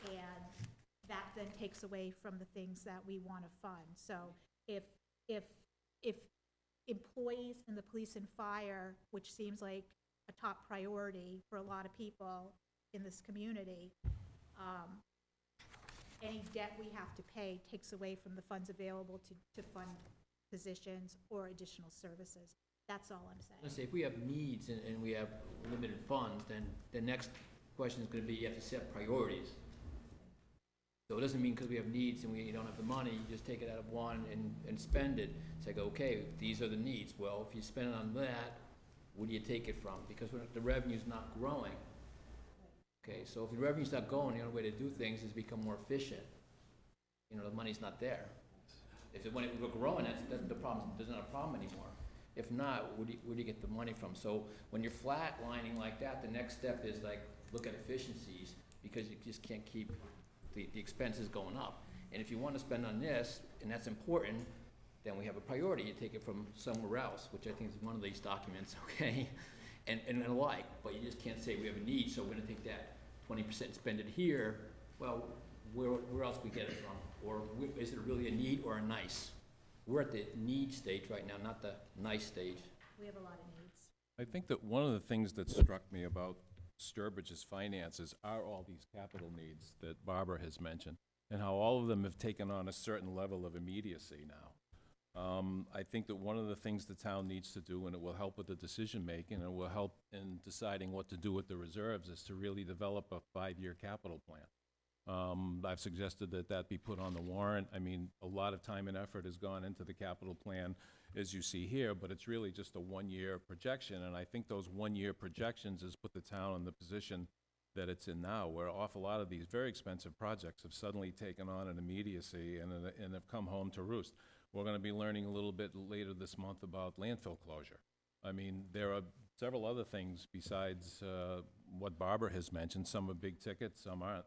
and that then takes away from the things that we want to fund. So if employees in the police and fire, which seems like a top priority for a lot of people in this community, any debt we have to pay takes away from the funds available to fund positions or additional services. That's all I'm Let's saying. say if we have needs and we have limited funds, then the next question is gonna be, you have to set priorities. So it doesn't mean because we have needs and we don't have the money, you just take it out of one and spend it. It's like, okay, these are the needs. Well, if you spend it on that, where do you take it from? Because the revenue's not growing. Okay, so if the revenue's not going, the only way to do things is become more efficient. You know, the money's not there. If the money were growing, that's the problem, there's not a problem anymore. If not, where do you get the money from? So when you're flatlining like that, the next step is like, look at efficiencies, because you just can't keep the expenses going up. And if you want to spend on this, and that's important, then we have a priority. You take it from somewhere else, which I think is one of these documents, okay? And the like, but you just can't say we have a need, so we're gonna take that 20% and spend it here. Well, where else we get it from? Or is it really a need or a nice? We're at the need stage right now, not the nice stage. We have a lot of needs. I think that one of the things that struck me about Sturbridge's finances are all these capital needs that Barbara has mentioned, and how all of them have taken on a certain level of immediacy now. I think that one of the things the town needs to do, and it will help with the decision-making, and it will help in deciding what to do with the reserves, is to really develop a 5-year capital plan. I've suggested that that be put on the warrant. I mean, a lot of time and effort has gone into the capital plan, as you see here, but it's really just a 1-year projection, and I think those 1-year projections has put the town in the position that it's in now, where an awful lot of these very expensive projects have suddenly taken on an immediacy and have come home to roost. We're gonna be learning a little bit later this month about landfill closure. I mean, there are several other things besides what Barbara has mentioned. Some are big tickets, some aren't.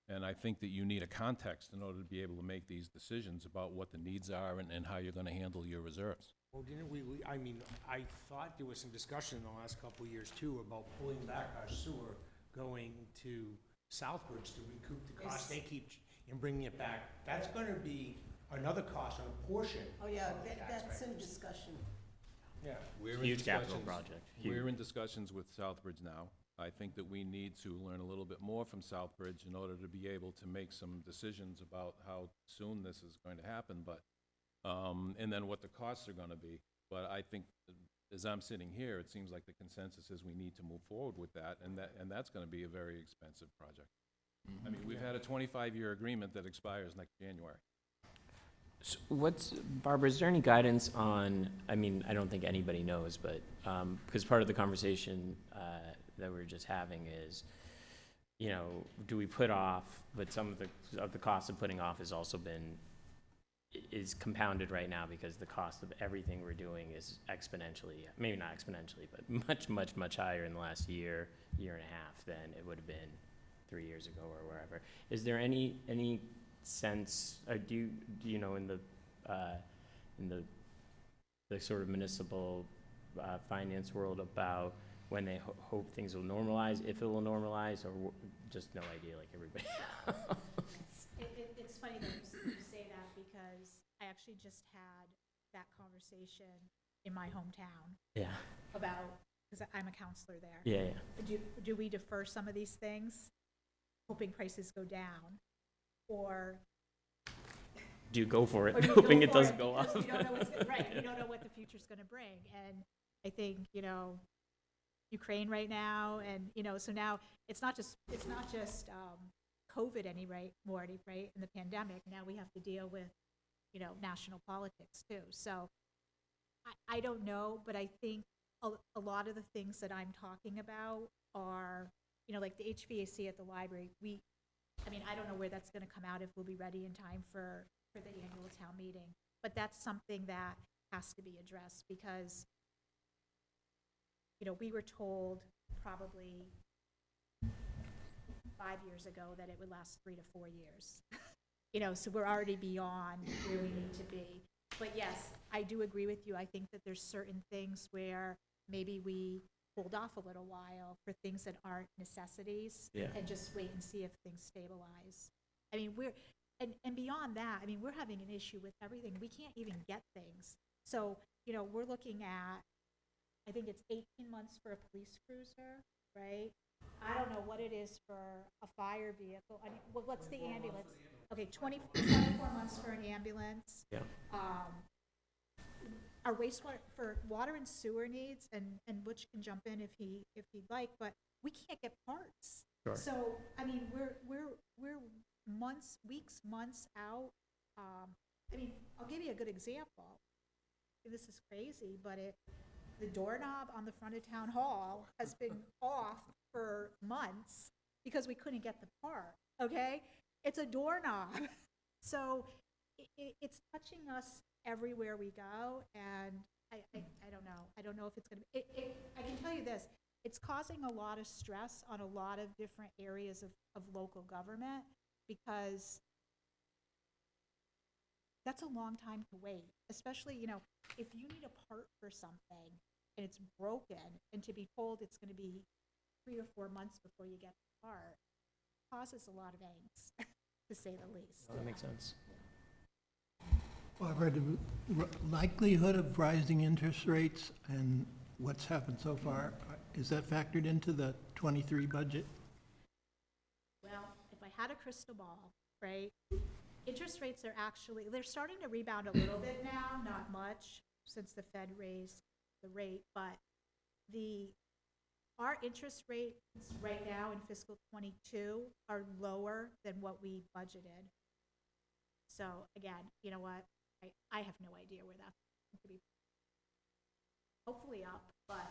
And I think that you need a context in order to be able to make these decisions about what the needs are and how you're gonna handle your reserves. Well, didn't we, I mean, I thought there was some discussion in the last couple of years too about pulling back our sewer, going to Southbridge to recoup the cost they keep and bringing it back. That's gonna be another cost on a portion. Oh, yeah, of the tax that's in rate. discussion. Yeah. We're in Huge capital discussions- project, We're in huge. discussions with Southbridge now. I think that we need to learn a little bit more from Southbridge in order to be able to make some decisions about how soon this is going to happen, but, and then what the costs are gonna be. But I think as I'm sitting here, it seems like the consensus is we need to move forward with that, and that's gonna be a very expensive project. I mean, we've had a 25-year agreement that expires next January. So Barbara, is there any guidance on, I mean, I don't think anybody knows, but, because part of the conversation that we're just having is, you know, do we put off, but some of the cost of putting off has also been, is compounded right now because the cost of everything we're doing is exponentially, maybe not exponentially, but much higher in the last year and a half than it would have been 3 years ago or wherever. Is there any sense, or do you know, in the sort of municipal finance world about when they hope things will normalize, if it will normalize, or just no idea like everybody? It's funny that you say that, because I actually just had that conversation in my hometown Yeah, about, because I'm a counselor there. yeah. Do we defer some of these things, hoping prices go down, or Do you go for it, or do you hoping go it for doesn't go because off? You don't know what's right. You don't know what the future's going to bring, and I think, you know, Ukraine right now, and you know, so now it's not just COVID anymore, right? In the pandemic, now we have to deal with, you know, national politics too. So I don't know, but I think a lot of the things that I'm talking about are, you know, like the HVAC at the library. I mean, I don't know where that's going to come out, if we'll be ready in time for the annual town meeting. But that's something that has to be addressed, because, you know, we were told probably 5 years ago that it would last 3 to 4 years. You know, so we're already beyond where we need to be. But yes, I do agree with you. I think that there's certain things where maybe we hold off a little while for things that aren't necessities, Yeah. and just wait and see if things stabilize. I mean, and beyond that, I mean, we're having an issue with everything. We can't even get things. So, you know, we're looking at, I think it's 18 months for a police cruiser, right? I don't know what it is for a fire vehicle. I mean, what's the ambulance? Okay, 24 months for an ambulance. Yeah. Our wastewater, for water and sewer needs, and Butch can jump in if he'd like, but we can't get parts. Sure. So, I mean, we're weeks, months out. I mean, I'll give you a good example. This is crazy, but the doorknob on the front of Town Hall has been off for months because we couldn't get the part, okay? It's a doorknob. So it's touching us everywhere we go, and I don't know. I don't know if it's going to be, I can tell you this, it's causing a lot of stress on a lot of different areas of local government, because that's a long time to wait, especially, you know, if you need a part for something and it's broken, and to be told it's going to be 3 or 4 months before you get the part causes a lot of angst, to say the least. That makes sense. Barbara, the likelihood of rising interest rates and what's happened so far, is that factored into the '23 budget? Well, if I had a crystal ball, right, interest rates are actually, they're starting to rebound a little bit now, not much, since the Fed raised the rate, but our interest rates right now in fiscal '22 are lower than what we budgeted. So again, you know what, I have no idea where that's going to be. Hopefully up, but.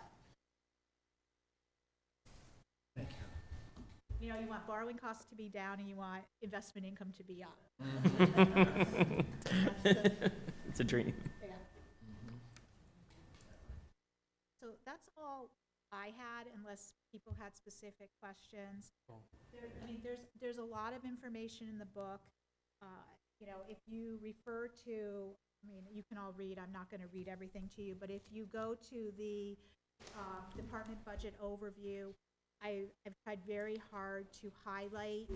Thank you. You know, you want borrowing costs to be down, and you want investment income to be up. It's a dream. Yeah. So that's all I had, unless people had specific questions. I mean, there's a lot of information in the book. You know, if you refer to, I mean, you can all read, I'm not going to read everything to you, but if you go to the department budget overview, I've tried very hard to highlight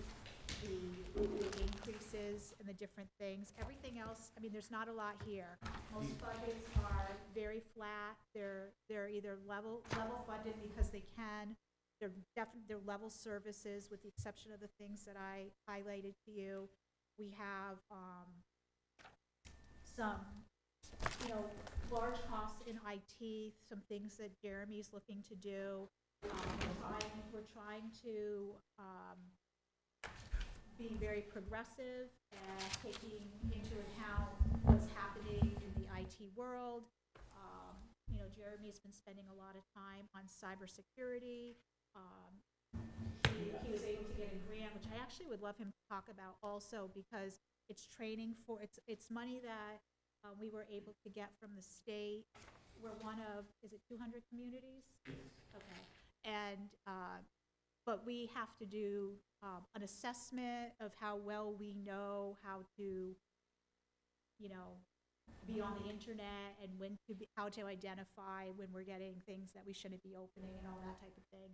the increases and the different things. Everything else, I mean, there's not a lot here. Most budgets are very flat. They're either level funded because they can. They're level services, with the exception of the things that I highlighted to you. We have some large costs in IT, some things that Jeremy's looking to do. We're trying to be very progressive and taking into account what's happening in the IT world. Jeremy's been spending a lot of time on cybersecurity. He was able to get a grant, which I actually would love him to talk about also, because it's training for, it's money that we were able to get from the state. We're one of, is it 200 communities? Okay. And, but we have to do an assessment of how well we know how to, be on the internet and how to identify when we're getting things that we shouldn't be opening and all that type of thing.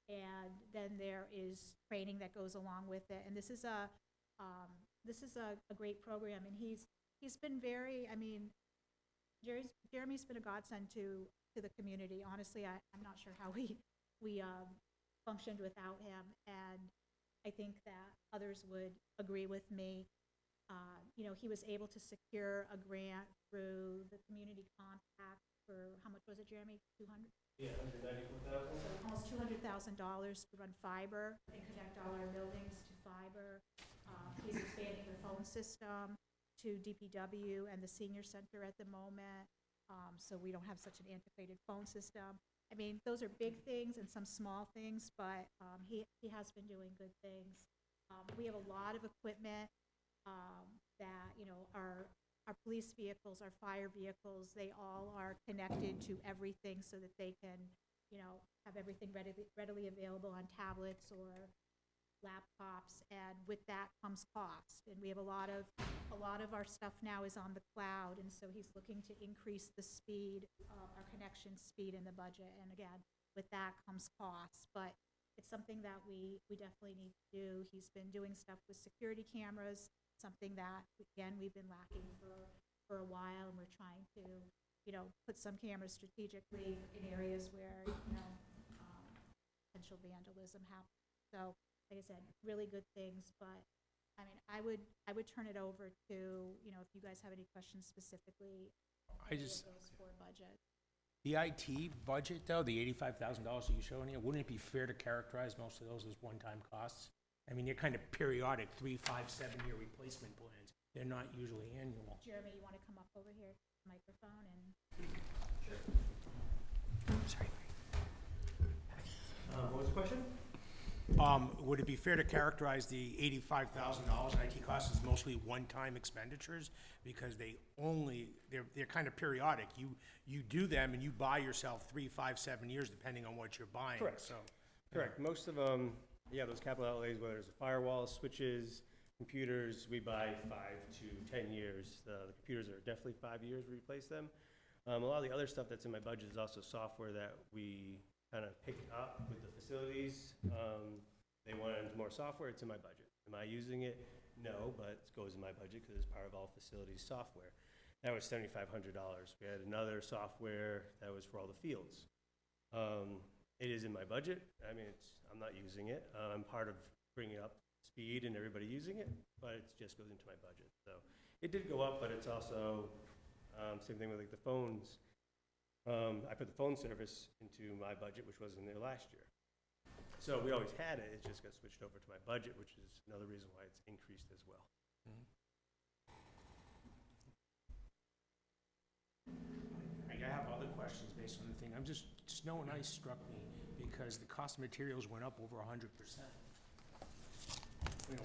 And then there is training that goes along with it. And this is a great program. And he's been very, Jeremy's been a godsend to the community. Honestly, I'm not sure how we functioned without him. And I think that others would agree with me. He was able to secure a grant through the Community Compact for, how much was it, Jeremy? 200? Yeah, $194,000. So almost $200,000 to run fiber and connect all our buildings to fiber. He's expanding the phone system to DPW and the senior center at the moment, so we don't have such an antiquated phone system. Those are big things and some small things, but he has been doing good things. We have a lot of equipment that, our police vehicles, our fire vehicles, they all are connected to everything so that they can, have everything readily available on tablets or laptops, and with that comes cost. And we have a lot of our stuff now is on the cloud, and so he's looking to increase the speed, our connection speed in the budget. And again, with that comes cost, but it's something that we definitely need to do. He's been doing stuff with security cameras, something that, again, we've been lacking for a while, and we're trying to, put some cameras strategically in areas where, potential vandalism happens. So, like I said, really good things, but, I would turn it over to, if you guys have any questions specifically. Those four budgets. The IT budget, though, the $85,000 that you show in here, wouldn't it be fair to characterize most of those as one-time costs? They're kind of periodic, 3, 5, 7-year replacement plans. They're not usually annual. Jeremy, you want to come up over here to the microphone and? Sorry. What was the question? Would it be fair to characterize the $85,000 in IT costs as mostly one-time expenditures? Because they're kind of periodic. You do them and you buy yourself 3, 5, 7 years, depending on what you're buying. Correct. So, Correct. Most of them, those capital outlays, whether it's a firewall, switches, computers, we buy 5 to 10 years. The computers are definitely 5 years, we replace them. A lot of the other stuff that's in my budget is also software that we kind of picked up with the facilities. They wanted more software, it's in my budget. Am I using it? No, but it goes in my budget because it's part of all facilities software. That was $7,500. We had another software that was for all the fields. It is in my budget. I'm not using it. I'm part of bringing up speed and everybody using it, but it just goes into my budget. So it did go up, but it's also, same thing with like the phones. I put the phone service into my budget, which wasn't there last year. So we always had it, it just got switched over to my budget, which is another reason why it's increased as well. I have other questions based on the thing. Snow and ice struck me because the cost of materials went up over 100%.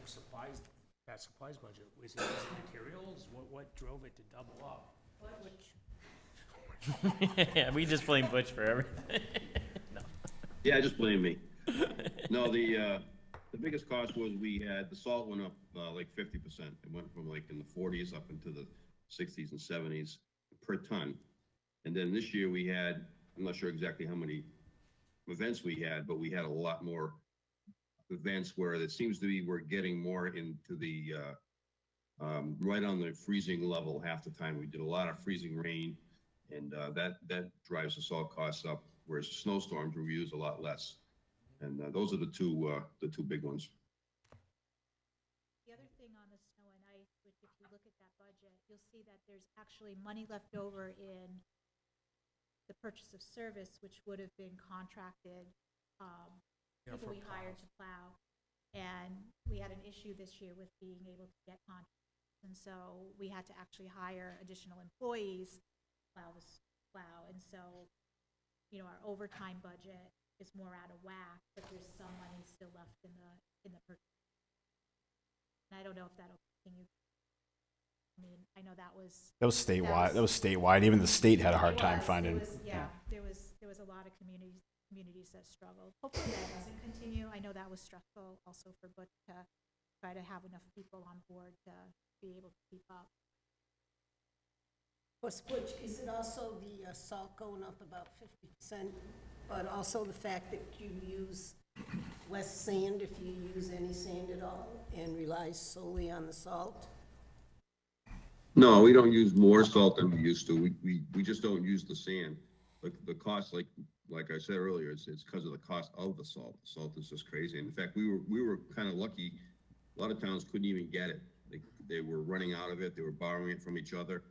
Supplies, that supplies budget, was it materials? What drove it to double up? Yeah, we just blame Butch for everything. No. Yeah, just blame me. No, the biggest cost was the salt went up like 50%. It went from like in the 40s up into the 60s and 70s per ton. And then this year we had, I'm not sure exactly how many events we had, but we had a lot more events where it seems to be we're getting more into the right on the freezing level half the time. We did a lot of freezing rain, and that drives the salt costs up, whereas snowstorms we use a lot less. And those are the two big ones. The other thing on the snow and ice, which if you look at that budget, you'll you'll see that there's actually money left over in the purchase of service, which would have been contracted, people we hired to plow. And we had an issue this year with being able to get contractors. And so we had to actually hire additional employees to plow. And so, you know, our overtime budget is more out of whack, but there's some money still left in the purchase. And I don't know if that'll continue. I mean, I know that was. That was statewide. That was statewide. Even the state had a hard time finding. There was a lot of communities that struggled. Hopefully that doesn't continue. I know that was stressful also for Butch to try to have enough people on board to be able to keep up. Of course, Butch, is it also the salt going up about 50%, but also the fact that you use less sand, if you use any sand at all, and rely solely on the salt? No, we don't use more salt than we used to. We just don't use the sand. The cost, like I said earlier, it's because of the cost of the salt. The salt is just crazy. In fact, we were kind of lucky. A lot of towns couldn't even get it. They were running out of it. They were borrowing it from each other.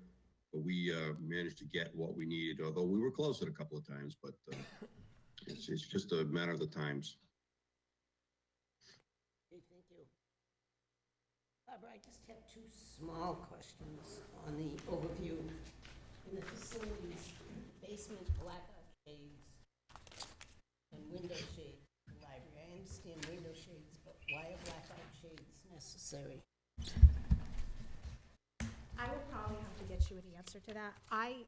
But we managed to get what we needed, although we were close at a couple of times. But it's just a matter of the times. Okay, thank you. Barbara, I just have two small questions on the overview. In the facilities, basement blackout shades and window shades in the library. I understand window shades, but why are blackout shades necessary? I would probably have to get you an answer to that. I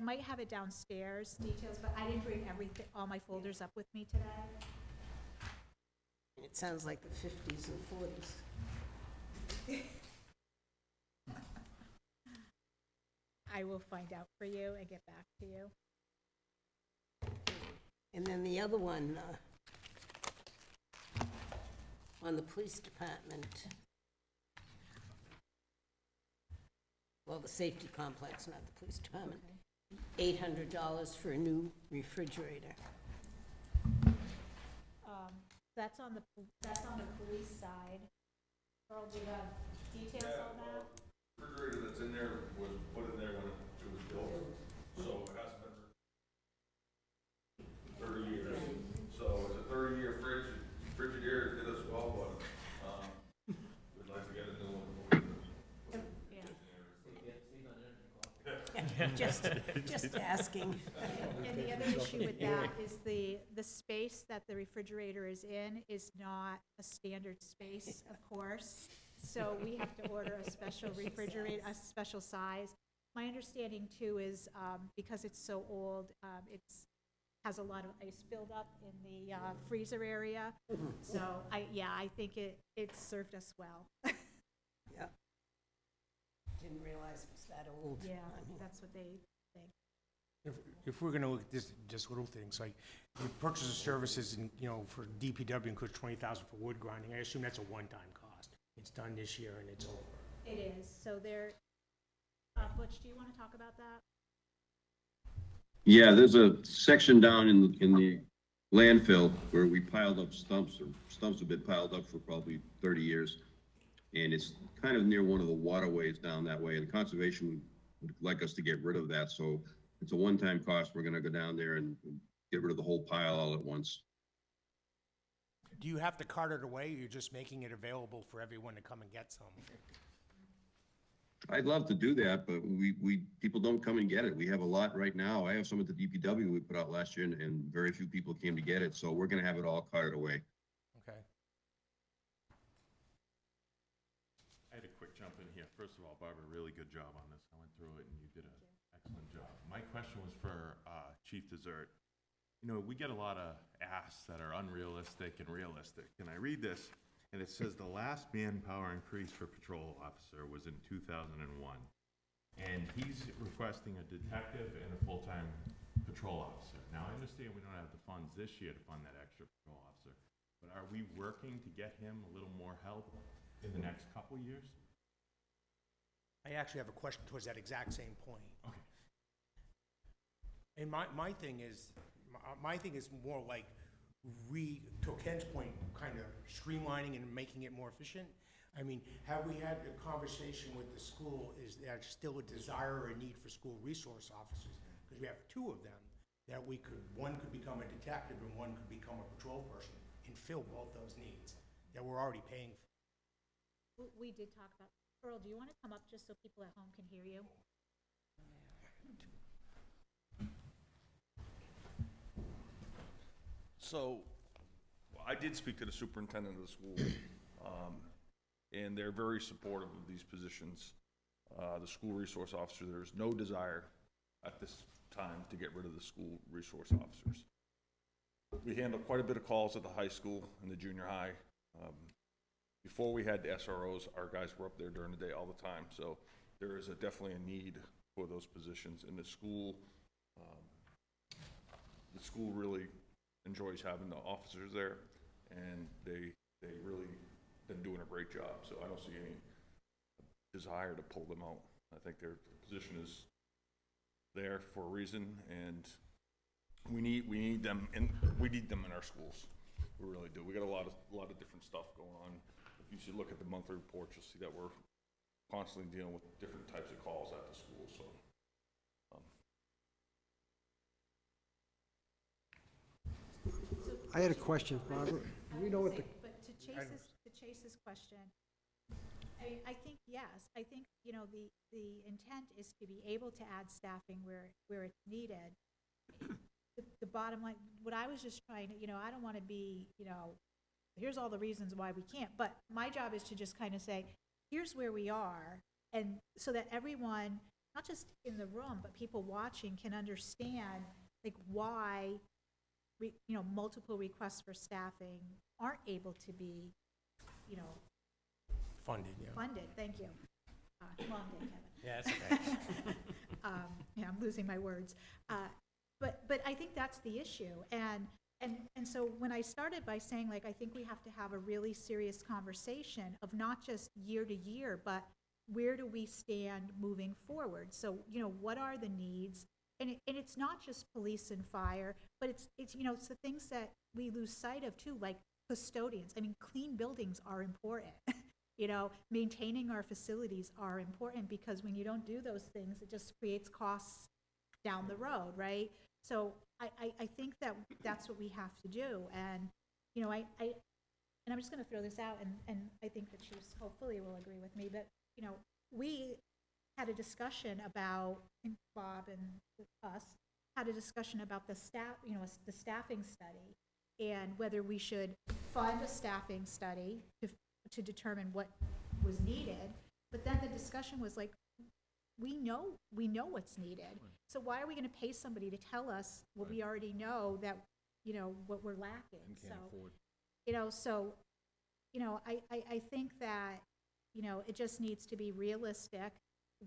might have it downstairs, details, but I didn't bring all my folders up with me today. It sounds like the 50s and 40s. I will find out for you and get back to you. And then the other one, on the police department, well, the safety complex, not the police department, $800 for a new refrigerator. That's on the police side. Earl, do you have details on that? The refrigerator that's in there was put in there when it was built, so it hasn't been 30 years. So it's a 30-year Frigidaire did us well, but we'd like to get a new one. Just asking. And the other issue with that is the space that the refrigerator is in is not a standard space, of course. So we have to order a special refrigerator, a special size. My understanding too is, because it's so old, has a lot of ice buildup in the freezer area. So I think it served us well. Yeah. Didn't realize it was that old. Yeah, I mean, that's what they think. If we're gonna look at this, just little things, like the purchase of services and, for DPW includes $20,000 for wood grinding, I assume that's a one-time cost. It's done this year and it's over. It is. So Butch, do you want to talk about that? Yeah, there's a section down in the landfill where we piled up stumps, or stumps have been piled up for probably 30 years. And it's kind of near one of the waterways down that way, and conservation would like us to get rid of that. So it's a one-time cost. We're gonna go down there and get rid of the whole pile all at once. Do you have to cart it away, or you're just making it available for everyone to come and get some? I'd love to do that, but people don't come and get it. We have a lot right now. I have some at the DPW we put out last year, and very few people came to get it. So we're gonna have it all carted away. Okay. I had a quick jump in here. First of all, Barbara, really good job on this. I went through it and you did an excellent job. My question was for Chief Dessert. We get a lot of asks that are unrealistic and realistic. And I read this, and it says the last manpower increase for patrol officer was in 2001. And he's requesting a detective and a full-time patrol officer. Now, I understand we don't have the funds this year to fund that extra patrol officer, but are we working to get him a little more help in the next couple years? I actually have a question towards that exact same point. Okay. And my thing is more like, to Ken's point, kind of streamlining and making it more efficient. I mean, have we had a conversation with the school, is there still a desire or a need for school resource officers? Because we have two of them, that one could become a detective and one could become a patrol person and fill both those needs that we're already paying for. We did talk about, Earl, do you want to come up just so people at home can hear you? So, I did speak to the superintendent of the school, and they're very supportive of these positions. The school resource officer, there's no desire at this time to get rid of the school resource officers. We handle quite a bit of calls at the high school and the junior high. Before we had the SROs, our guys were up there during the day all the time, so there is definitely a need for those positions in the school. The school really enjoys having the officers there, and they really been doing a great job, so I don't see any desire to pull them out. I think their position is there for a reason, and we need them in our schools. We really do. We got a lot of different stuff going on. If you should look at the monthly reports, you'll see that we're constantly dealing with different types of calls at the school, so. I had a question, Barbara. Do we know what the, But to Chase's question, I think, yes, I think, you know, the intent is to be able to add staffing where it's needed. The bottom line, what I was just trying to, you know, I don't want to be, you know, here's all the reasons why we can't, but my job is to just kind of say, here's where we are, and so that everyone, not just in the room, but people watching can understand, like, why you know, multiple requests for staffing aren't able to be, you know, Funded, yeah. funded, thank you. Long day, Kevin. Yeah, that's okay. Yeah, I'm losing my words. But I think that's the issue. And so when I started by saying, like, I think we have to have a really serious conversation of not just year to year, but where do we stand moving forward? So, you know, what are the needs? And it's not just police and fire, but it's you know, it's the things that we lose sight of too, like custodians. I mean, clean buildings are important. You know, maintaining our facilities are important, because when you don't do those things, it just creates costs down the road, right? So I think that that's what we have to do. And, you know, and I'm just going to throw this out, and I think the chiefs hopefully will agree with me, but, you know, we had a discussion about, and Bob and us had a discussion about the staff, you know, the staffing study, and whether we should fund a staffing study to determine what was needed. But then the discussion was like, we know what's needed. So why are we going to pay somebody to tell us what we already know, that, you know, what we're lacking? So, you know, I think that, you know, it just needs to be realistic.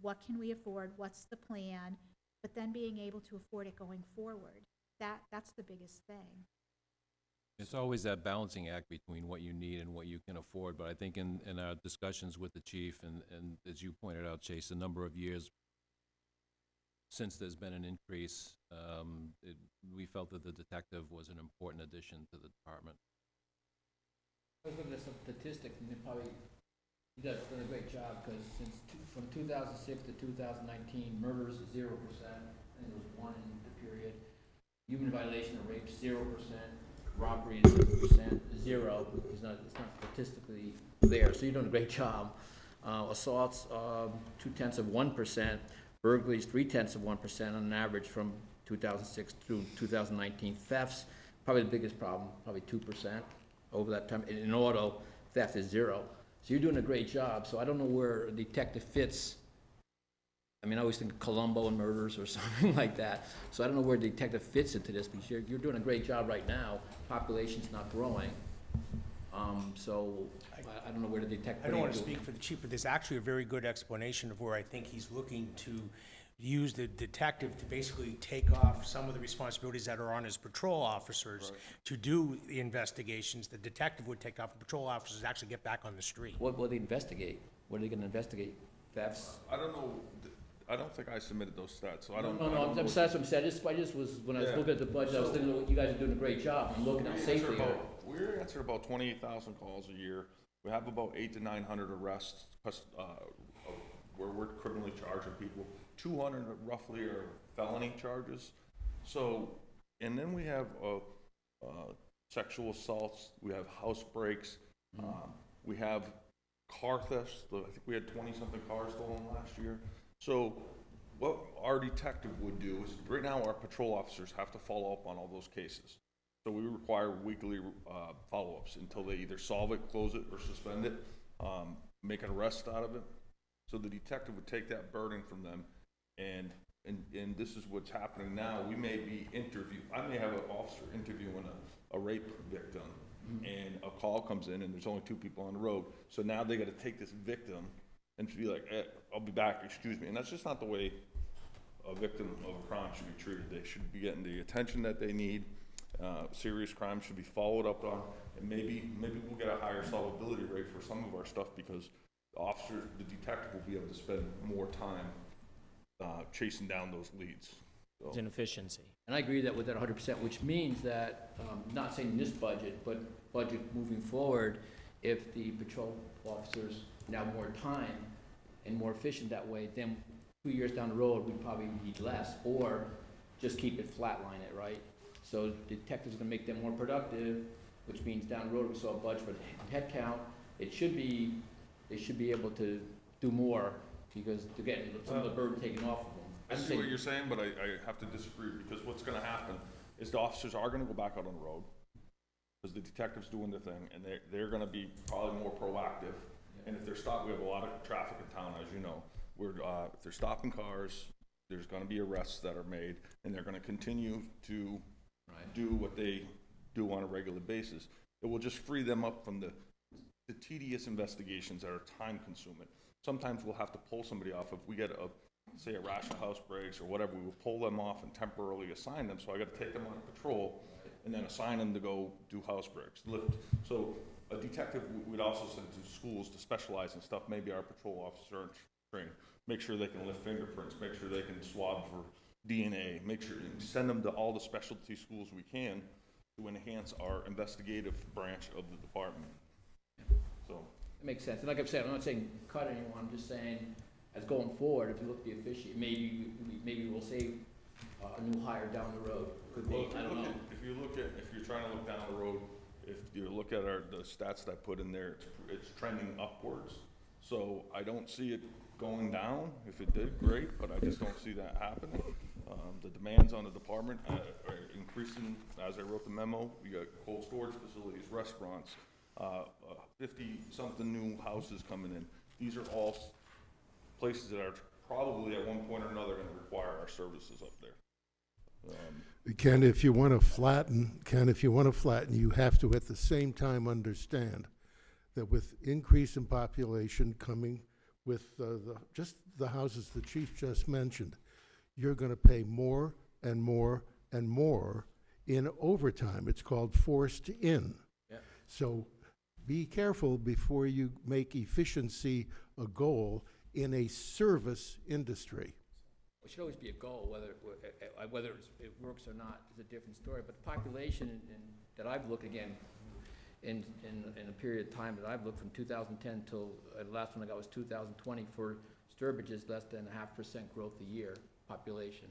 What can we afford? What's the plan? But then being able to afford it going forward. That's the biggest thing. It's always that balancing act between what you need and what you can afford, but I think in our discussions with the chief, and as you pointed out, Chase, a number of years since there's been an increase, we felt that the detective was an important addition to the department. I was looking at some statistics, and you guys have done a great job, because from 2006 to 2019, murders is 0%, I think it was 1 in the period. Human violation or rape, 0%. Robbery is 0%, 0. It's not statistically there, so you're doing a great job. Assaults, 0.2%. Burglaries, 0.3% on an average from 2006 through 2019. Thefts, probably the biggest problem, probably 2% over that time. In auto, theft is 0. So you're doing a great job. So I don't know where a detective fits. I mean, I always think of Columbo and murders or something like that. So I don't know where the detective fits into this, because you're doing a great job right now. Population's not growing. So I don't know where the detective. I don't want to speak for the chief, but there's actually a very good explanation of where I think he's looking to use the detective to basically take off some of the responsibilities that are on his patrol officers to do the investigations. The detective would take off, the patrol officers actually get back on the street. What will they investigate? What are they going to investigate? Thefts? I don't know. I don't think I submitted those stats, so I don't. No, I'm sorry, that's what I'm saying. I just was, when I was looking at the budget, I was thinking, you guys are doing a great job. I'm looking how safe they are. We answer about 28,000 calls a year. We have about 800 to 900 arrests, where we're criminally charging people. 200 roughly are felony charges. So, and then we have sexual assaults, we have house breaks, we have car thefts. I think we had 20-something cars stolen last year. So what our detective would do is, right now our patrol officers have to follow up on all those cases. So we require weekly follow-ups until they either solve it, close it, or suspend it, make an arrest out of it. So the detective would take that burden from them, and this is what's happening now. We may be I may have an officer interviewing a rape victim, and a call comes in, and there's only 2 people on the road. So now they got to take this victim and be like, I'll be back, excuse me. And that's just not the way a victim of a crime should be treated. They should be getting the attention that they need. Serious crime should be followed up on, and maybe we'll get a higher solvability rate for some of our stuff, because the detective will be able to spend more time chasing down those leads. So. It's an efficiency. And I agree with that 100%, which means that, not saying this budget, but budget moving forward, if the patrol officers now more time and more efficient that way, then 2 years down the road, we'd probably need less, or just keep it flatline it, right? So detectives are gonna make them more productive, which means down the road, we saw a budget for the head count. They should be able to do more, because they're getting some of the burden taken off of them. I see what you're saying, but I have to disagree, because what's gonna happen is the officers are gonna go back out on the road, because the detective's doing their thing, and they're gonna be probably more proactive. And if they're stopped, we have a lot of traffic in town, as you know. If they're stopping cars, there's gonna be arrests that are made, and they're gonna continue to do what they do on a regular basis. It will just free them up from the tedious investigations that are time consuming. Sometimes we'll have to pull somebody off. If we get say a rash of house breaks or whatever, we will pull them off and temporarily assign them. So I got to take them on patrol and then assign them to go do house breaks, lift. So a detective, we'd also send to schools to specialize in stuff. Maybe our patrol officer aren't trained. Make sure they can lift fingerprints, make sure they can swab for DNA, make sure, send them to all the specialty schools we can to enhance our investigative branch of the department. So. It makes sense. And like I've said, I'm not saying cut anyone, I'm just saying, as going forward, if you look at the efficiency, maybe we'll save a new hire down the road. Could be, I don't know. If you're trying to look down the road, if you look at the stats that I put in there, it's trending upwards. So I don't see it going down. If it did, great, but I just don't see that happening. The demands on the department are increasing. As I wrote the memo, we got cold storage facilities, restaurants, 50-something new houses coming in. These are all places that are probably at one point or another going to require our services up there. Ken, if you want to flatten, you have to at the same time understand that with increase in population coming with just the houses the chief just mentioned, you're going to pay more and more and more in overtime. It's called forced in. Yeah. So be careful before you make efficiency a goal in a service industry. It should always be a goal, whether it works or not is a different story. But the population that I've looked, again, in a period of time that I've looked from 2010 till the last one I got was 2020 for Sturbridge is less than 0.5% growth a year population.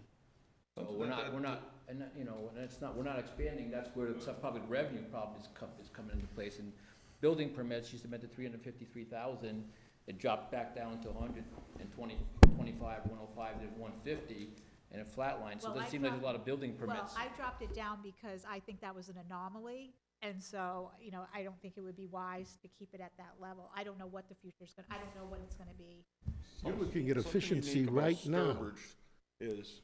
So we're not, and you know, and it's not, we're not expanding. That's where probably the revenue problem is coming into place. And building permits used to be at 353,000. It dropped back down to 125, 105, then 150, and it flatlined. So it doesn't seem like there's a lot of building permits. Well, I dropped it down because I think that was an anomaly. And so, you know, I don't think it would be wise to keep it at that level. I don't know what the future's gonna, I don't know what it's gonna be. You're looking at Something efficiency unique about right now. Sturbridge is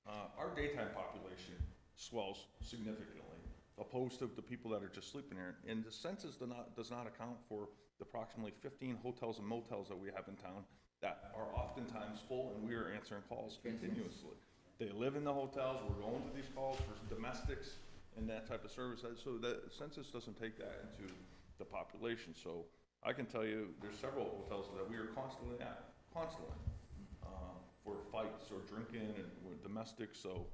our daytime population swells significantly, opposed to the people that are just sleeping here. And the census does not account for the approximately 15 hotels and motels that we have in town that are oftentimes full, and we are answering calls continuously. They live in the hotels, we're going to these calls for domestics and that type of service. So the census doesn't take that into the population. So I can tell you there's several hotels that we are constantly at, for fights or drinking and with domestics. So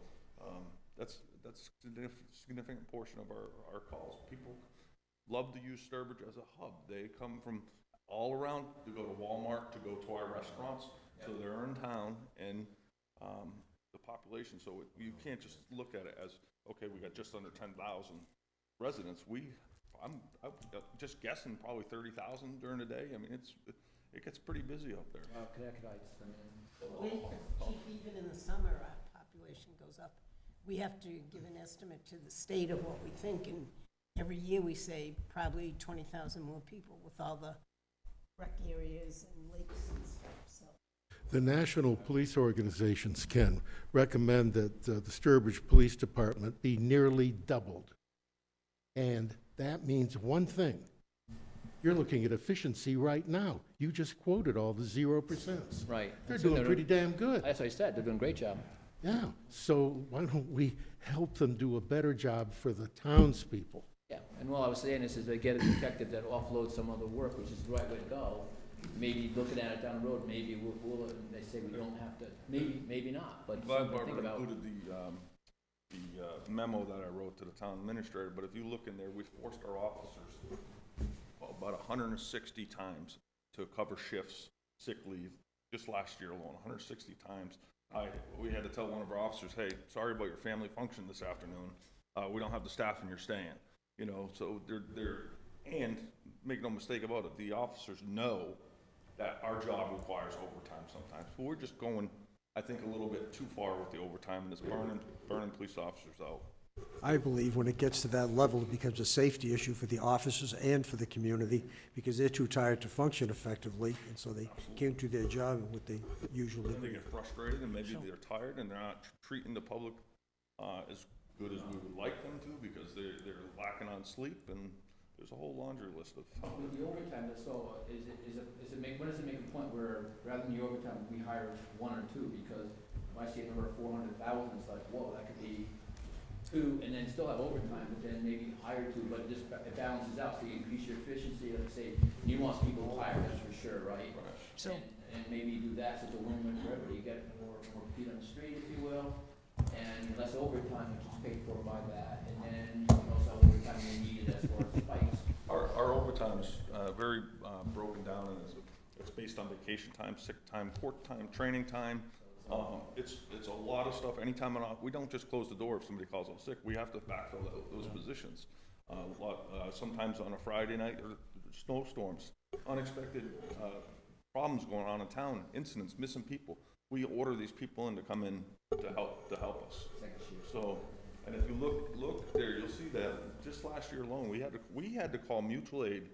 that's a significant portion of our calls. People love to use Sturbridge as a hub. They come from all around to go to Walmart, to go to our restaurants, so they're in town, and the population, so you can't just look at it as, okay, we got just under 10,000 residents. I'm just guessing probably 30,000 during the day. I mean, it gets pretty busy up there. Could I just come in? Chief, even in the summer, our population goes up. We have to give an estimate to the state of what we think, and every year we say probably 20,000 more people with all the rec areas and lakes and stuff, so. The national police organizations can recommend that the Sturbridge Police Department be nearly doubled. And that means one thing. You're looking at efficiency right now. You just quoted all the 0%. Right. They're So doing pretty damn good. That's what I said, they're doing a great job. Yeah, so why don't we help them do a better job for the townspeople? Yeah, and all I was saying is they get a detective that offloads some other work, which is the right way to go. Maybe looking at it down the road, maybe we'll they say we don't have to, maybe not, but Glad something to think Barbara about. included the memo that I wrote to the town administrator, but if you look in there, we forced our officers about 160 times to cover shifts, sick leave, just last year alone, 160 times. We had to tell one of our officers, hey, sorry about your family function this afternoon. We don't have the staff and you're staying. You know, so and make no mistake about it, the officers know that our job requires overtime sometimes. But we're just going, I think, a little bit too far with the overtime, and it's burning police officers out. I believe when it gets to that level, it becomes a safety issue for the officers and for the community, because they're too tired to function effectively, and so they can't do their job in what they usually Then they do. get frustrated, and maybe they're tired, and they're not treating the public as good as we would like them to, because they're lacking on sleep, and there's a whole laundry list of. With the overtime, so when does it make a point where, rather than the overtime, we hire one or two? Because if I see a number of 400,000, it's like, whoa, that could be two, and then still have overtime, but then maybe hire two, but it balances out, so you increase your efficiency. Let's say, you want people hired, that's for sure, right? So- And maybe you do that, so it's a win-win for everybody. You get more feet on the street, if you will, and less overtime, which is paid for by that, and then also overtime when needed as far as spikes. Our overtime is very broken down, and it's based on vacation time, sick time, court time, training time. It's a lot of stuff. Anytime we don't just close the door if somebody calls out sick. We have to backfill those positions. Sometimes on a Friday night, or snowstorms, unexpected problems going on in town, incidents, missing people. We order these people in to come in to help us. So, and if you look there, you'll see that just last year alone, we had to call mutual aid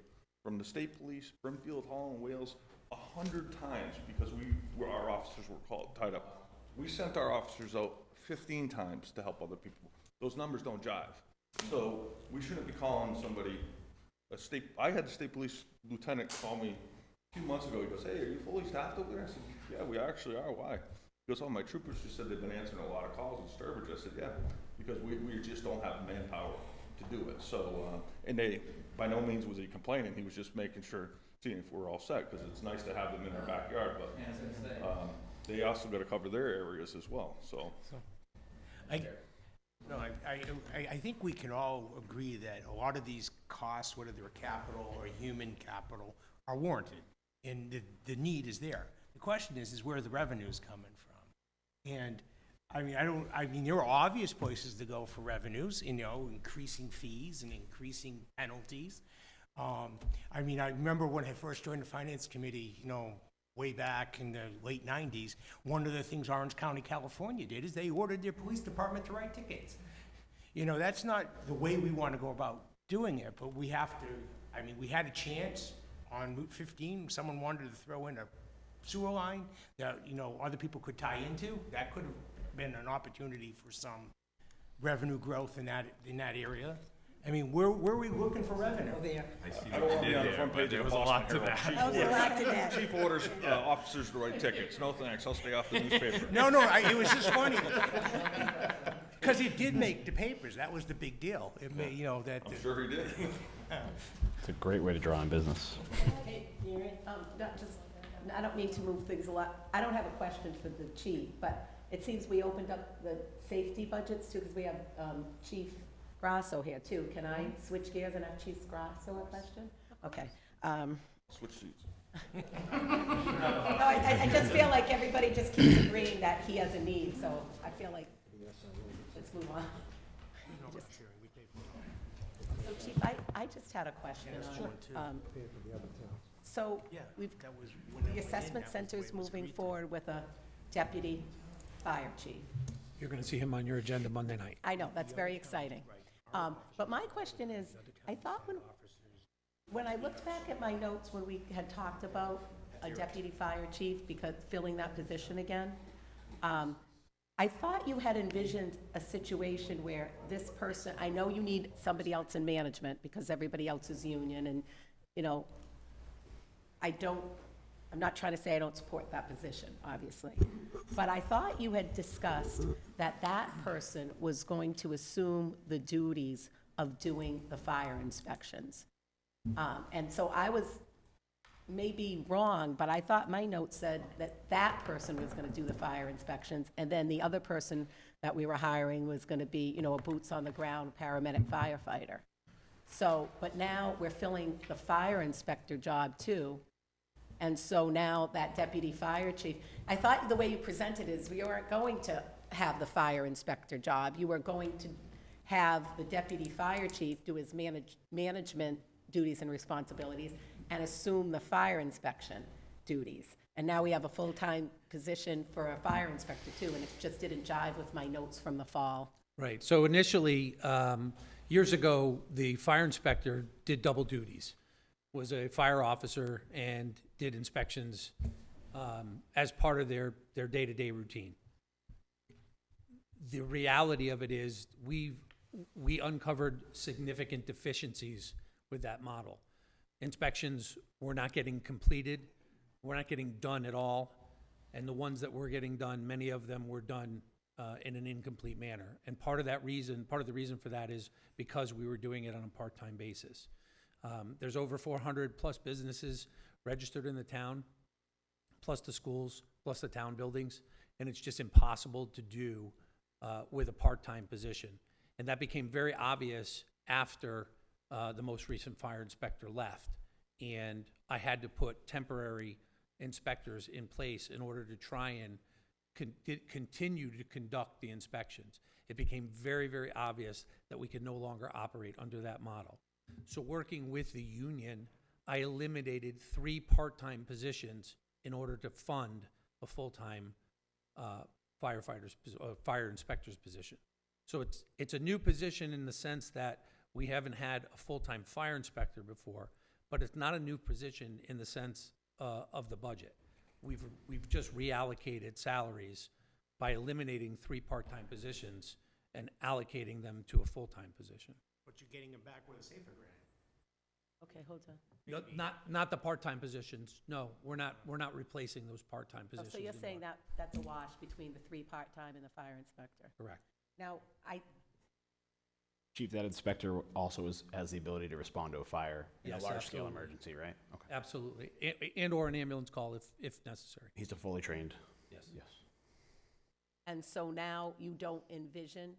from the state police, Brimfield, Holland, Wales, 100 times because our officers were tied up. We sent our officers out 15 times to help other people. Those numbers don't jive. So we shouldn't be calling somebody I had the state police lieutenant call me a few months ago. He goes, hey, are you fully staffed over there? I said, yeah, we actually are. Why? He goes, oh, my troopers just said they've been answering a lot of calls in Sturbridge. I said, yeah, because we just don't have the manpower to do it. So, and by no means was he complaining. He was just making sure, seeing if we're all set, because it's nice to have them in our backyard, but they also got to cover their areas as well, so. I think we can all agree that a lot of these costs, whether they're capital or human capital, are warranted, and the need is there. The question is where the revenue is coming from. And I mean, there are obvious places to go for revenues, increasing fees and increasing penalties. I remember when I first joined the Finance Committee, way back in the late 90s, one of the things Orange County, California did is they ordered their police department to write tickets. That's not the way we want to go about doing it, but we have to, we had a chance on Route 15, someone wanted to throw in a sewer line that, other people could tie into. That could have been an opportunity for some revenue growth in that area. Where are we looking for revenue? I don't want to be on the front page of the Boston Herald. Chief orders officers to write tickets. No thanks, I'll stay off the newspaper. No, it was just funny. Because it did make the papers. That was the big deal. It made, that. I'm sure he did. It's a great way to draw on business. Hey, Mary, I don't mean to move things a lot. I don't have a question for the chief, but it seems we opened up the safety budgets too, because we have Chief Grasso here too. Can I switch gears and have Chief Grasso a question? Okay. Switch seats. No, I just feel like everybody just keeps agreeing that he has a need, so I feel like, let's move on. So Chief, I just had a question on, so the assessment center's moving forward with a deputy fire chief. You're gonna see him on your agenda Monday night. I know, that's very exciting. But my question is, I thought when I looked back at my notes when we had talked about a deputy fire chief, because filling that position again, I thought you had envisioned a situation where this person, I know you need somebody else in management because everybody else is union and, you know, I'm not trying to say I don't support that position, obviously. But I thought you had discussed that that person was going to assume the duties of doing the fire inspections. And so I was maybe wrong, but I thought my note said that that person was going to do the fire inspections, and then the other person that we were hiring was going to be, you know, a boots-on-the-ground paramedic firefighter. So, but now we're filling the fire inspector job too, and so now that deputy fire chief, I thought the way you presented is we weren't going to have the fire inspector job. You were going to have the deputy fire chief do his management duties and responsibilities and assume the fire inspection duties. And now we have a full-time position for a fire inspector too, and it just didn't jive with my notes from the fall. Right, so initially, years ago, the fire inspector did double duties, was a fire officer and did inspections as part of their day-to-day routine. The reality of it is we uncovered significant deficiencies with that model. Inspections were not getting completed, were not getting done at all, and the ones that were getting done, many of them were done in an incomplete manner. And part of the reason for that is because we were doing it on a part-time basis. There's over 400 plus businesses registered in the town, plus the schools, plus the town buildings, and it's just impossible to do with a part-time position. And that became very obvious after the most recent fire inspector left. And I had to put temporary inspectors in place in order to try and continue to conduct the inspections. It became very, very obvious that we could no longer operate under that model. So working with the union, I eliminated 3 part-time positions in order to fund a full-time fire inspector's position. So it's a new position in the sense that we haven't had a full-time fire inspector before, but it's not a new position in the sense of the budget. We've just reallocated salaries by eliminating 3 part-time positions and allocating them to a full-time position. But you're getting them back with a safer grant. Okay, hold on. No, not the part-time positions. No, we're not replacing those part-time Oh, positions. so you're anymore. saying that that's a wash between the 3 part-time and the fire inspector? Correct. Now, Chief, that inspector also has the ability to respond to a fire in Yes, a large-scale absolutely. emergency, right? Okay. Absolutely, and/or an ambulance call if necessary. He's a fully trained. Yes. Yes. and so now you don't envision,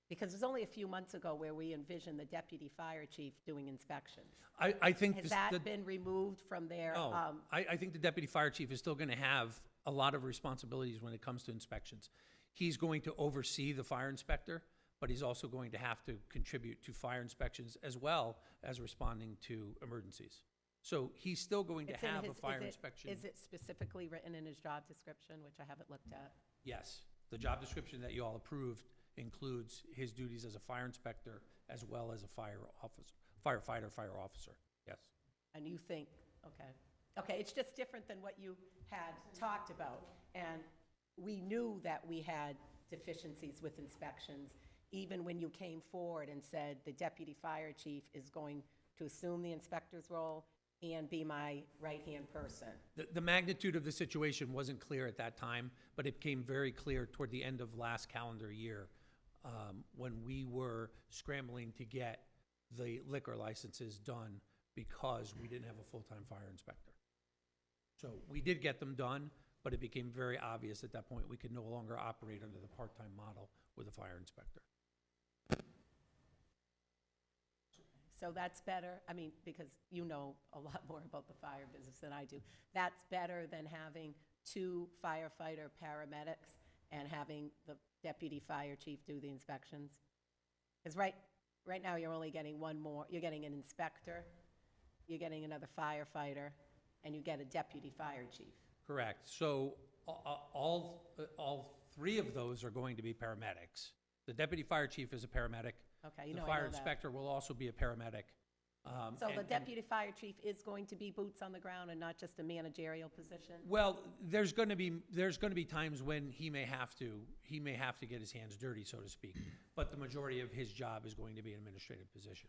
because it was only a few months ago where we envisioned the deputy fire chief doing inspections. I think Has this- that been removed from their, No, I think the deputy fire chief is still going to have a lot of responsibilities when it comes to inspections. He's going to oversee the fire inspector, but he's also going to have to contribute to fire inspections as well as responding to emergencies. So he's still going to it's in have a his- fire is it- inspection. Is it specifically written in his job description, which I haven't looked at? Yes, the job description that you all approved includes his duties as a fire inspector as well as a firefighter, fire officer, yes. And you think, okay, it's just different than what you had talked about. And we knew that we had deficiencies with inspections, even when you came forward and said the deputy fire chief is going to assume the inspector's role and be my right-hand person. The magnitude of the situation wasn't clear at that time, but it became very clear toward the end of last calendar year when we were scrambling to get the liquor licenses done because we didn't have a full-time fire inspector. So we did get them done, but it became very obvious at that point we could no longer operate under the part-time model with a fire inspector. So that's better, I mean, because you know a lot more about the fire business than I do. That's better than having 2 firefighter paramedics and having the deputy fire chief do the inspections. Because right now, you're only getting one more, you're getting an inspector, you're getting another firefighter, and you get a deputy fire chief. Correct. So all 3 of those are going to be paramedics. The deputy fire chief is a paramedic. Okay, you The know, I fire know that. inspector will also be a paramedic. So the and- deputy fire chief is going to be boots on the ground and not just a managerial position? Well, there's going to be times when he may have to get his hands dirty, so to speak. But the majority of his job is going to be an administrative position.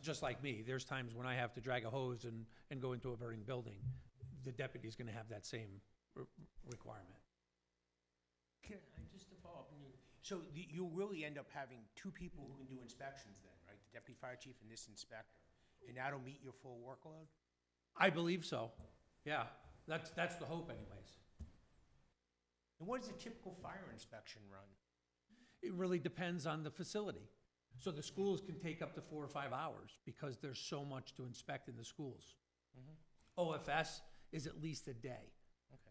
Just like me, there's times when I have to drag a hose and go into a burning building. The deputy is going to have that same requirement. Just to follow up, so you'll really end up having 2 people who can do inspections then, right? The deputy fire chief and this inspector, and that'll meet your full workload? I believe so. Yeah, that's the hope anyways. And what does a typical fire inspection run? It really depends on the facility. So the schools can take up to 4 or 5 hours because there's so much to inspect in the schools. OFS is at least a day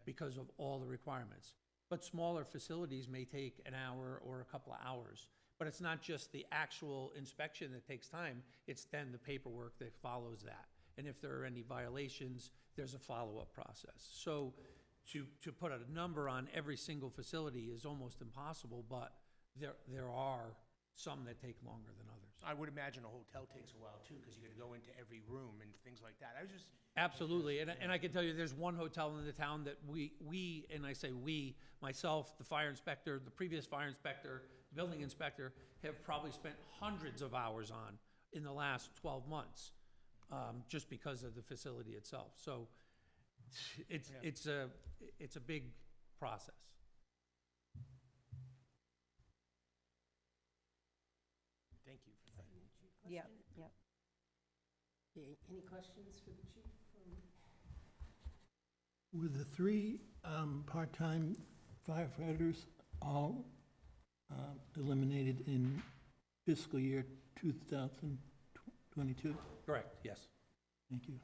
because of all the requirements. But smaller facilities may take an hour or a couple of hours. But it's not just the actual inspection that takes time, it's then the paperwork that follows that. And if there are any violations, there's a follow-up process. So to put a number on every single facility is almost impossible, but there are some that take longer than others. I would imagine a hotel takes a while too, because you gotta go into every room and things like that. I was just. Absolutely, and I can tell you, there's one hotel in the town that we, and I say we, myself, the fire inspector, the previous fire inspector, the building inspector, have probably spent hundreds of hours on in the last 12 months, just because of the facility itself. So it's a big process. Thank you for that. Yep, yep. Okay, any questions for the chief? Were the 3 part-time firefighters all eliminated in fiscal year 2022? Correct, yes. Thank you.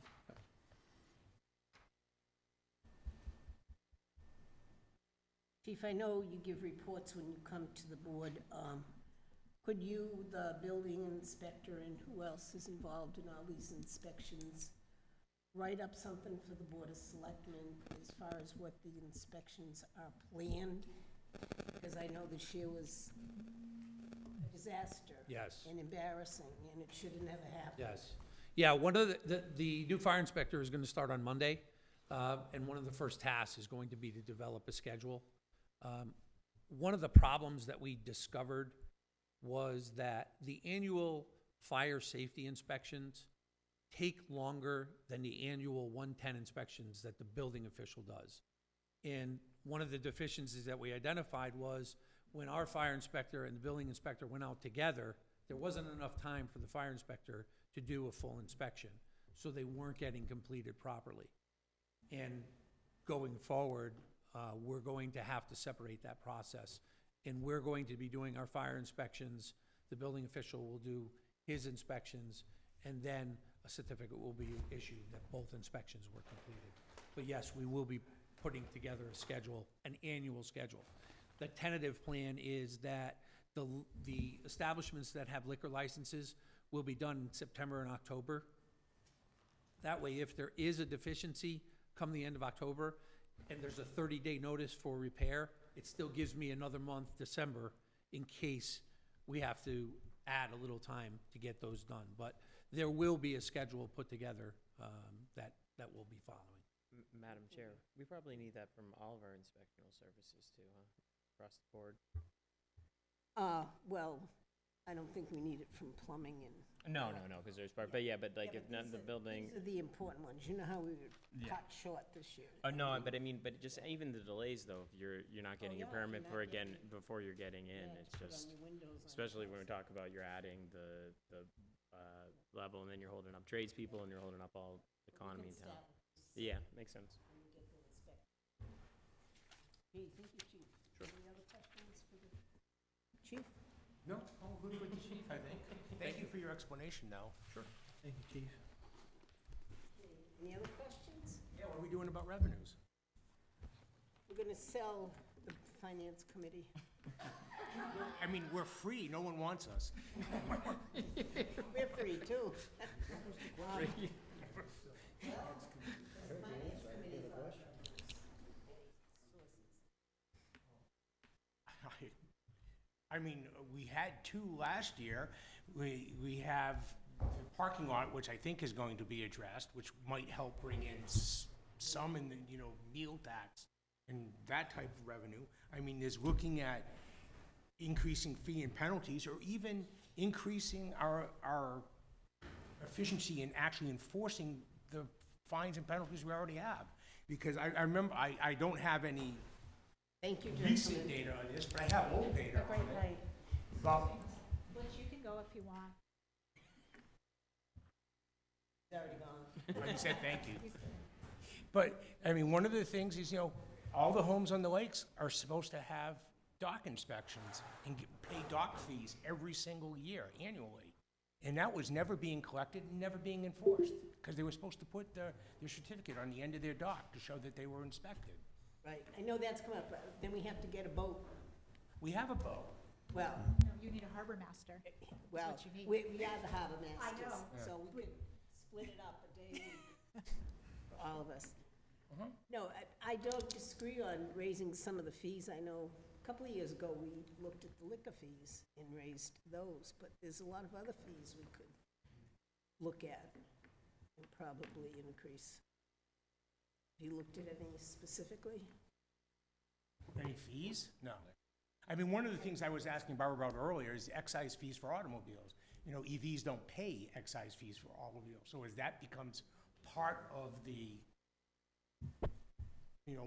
Chief, I know you give reports when you come to the board. Could you, the building inspector, and who else is involved in all these inspections, write up something for the Board of Selectmen as far as what the inspections are planned? Because I know this year was a disaster. Yes. And embarrassing, and it should have never happened. Yes. Yeah, one of the new fire inspector is going to start on Monday, and one of the first tasks is going to be to develop a schedule. One of the problems that we discovered was that the annual fire safety inspections take longer than the annual 110 inspections that the building official does. And one of the deficiencies that we identified was when our fire inspector and the building inspector went out together, there wasn't enough time for the fire inspector to do a full inspection. So they weren't getting completed properly. And going forward, we're going to have to separate that process. And we're going to be doing our fire inspections, the building official will do his inspections, and then a certificate will be issued that both inspections were completed. But yes, we will be putting together a schedule, an annual schedule. The tentative plan is that the establishments that have liquor licenses will be done in September and October. That way, if there is a deficiency come the end of October, and there's a 30-day notice for repair, it still gives me another month, December, in case we have to add a little time to get those done. But there will be a schedule put together that we'll be following. Madam Chair, we probably need that from all of our inspectional services too, huh? Across the board. Well, I don't think we need it from plumbing and. No, because there's part, but like if not the building. These are the important ones. You know how we were cut short this year. Oh, no, but I mean, but just even the delays though, if you're not getting your permit for again, before you're getting in, it's just, especially when we talk about you're adding the level and then you're holding up tradespeople and you're holding up all economy in town. Yeah, makes sense. Hey, thank you, Chief. Sure. Any other questions for the chief? No, all good with the chief, I think. Thank you for your explanation, though. Sure. Thank you, Chief. Any other questions? Yeah, what are we doing about revenues? We're gonna sell the finance committee. I mean, we're free, no one wants us. We're free too. I mean, we had two last year. We have the parking lot, which I think is going to be addressed, which might help bring in some in the, meal tax and that type of revenue. I mean, there's looking at increasing fee and penalties, or even increasing our efficiency in actually enforcing the fines and penalties we already have. Because I remember, I don't have any Thank you, recent gentlemen. data on this, but I have old data on it. Well, Butch, you can go if you want. It's already gone. I said thank you. But, I mean, one of the things is, all the homes on the lakes are supposed to have dock inspections and pay dock fees every single year, annually. And that was never being collected and never being enforced, because they were supposed to put their certificate on the end of their dock to show that they were inspected. Right, I know that's come up, but then we have to get a boat. We have a boat. Well, No, you need a harbor master. well, what you need. we are the harbor I masters, know. so we could split it up a day a week for all of us. Uh-huh. No, I don't disagree on raising some of the fees. I know a couple of years ago, we looked at the liquor fees and raised those, but there's a lot of other fees we could look at and probably increase. Have you looked at any specifically? Any fees? No. I mean, one of the things I was asking Barbara about earlier is excise fees for automobiles. EVs don't pay excise fees for automobiles, so as that becomes part of the,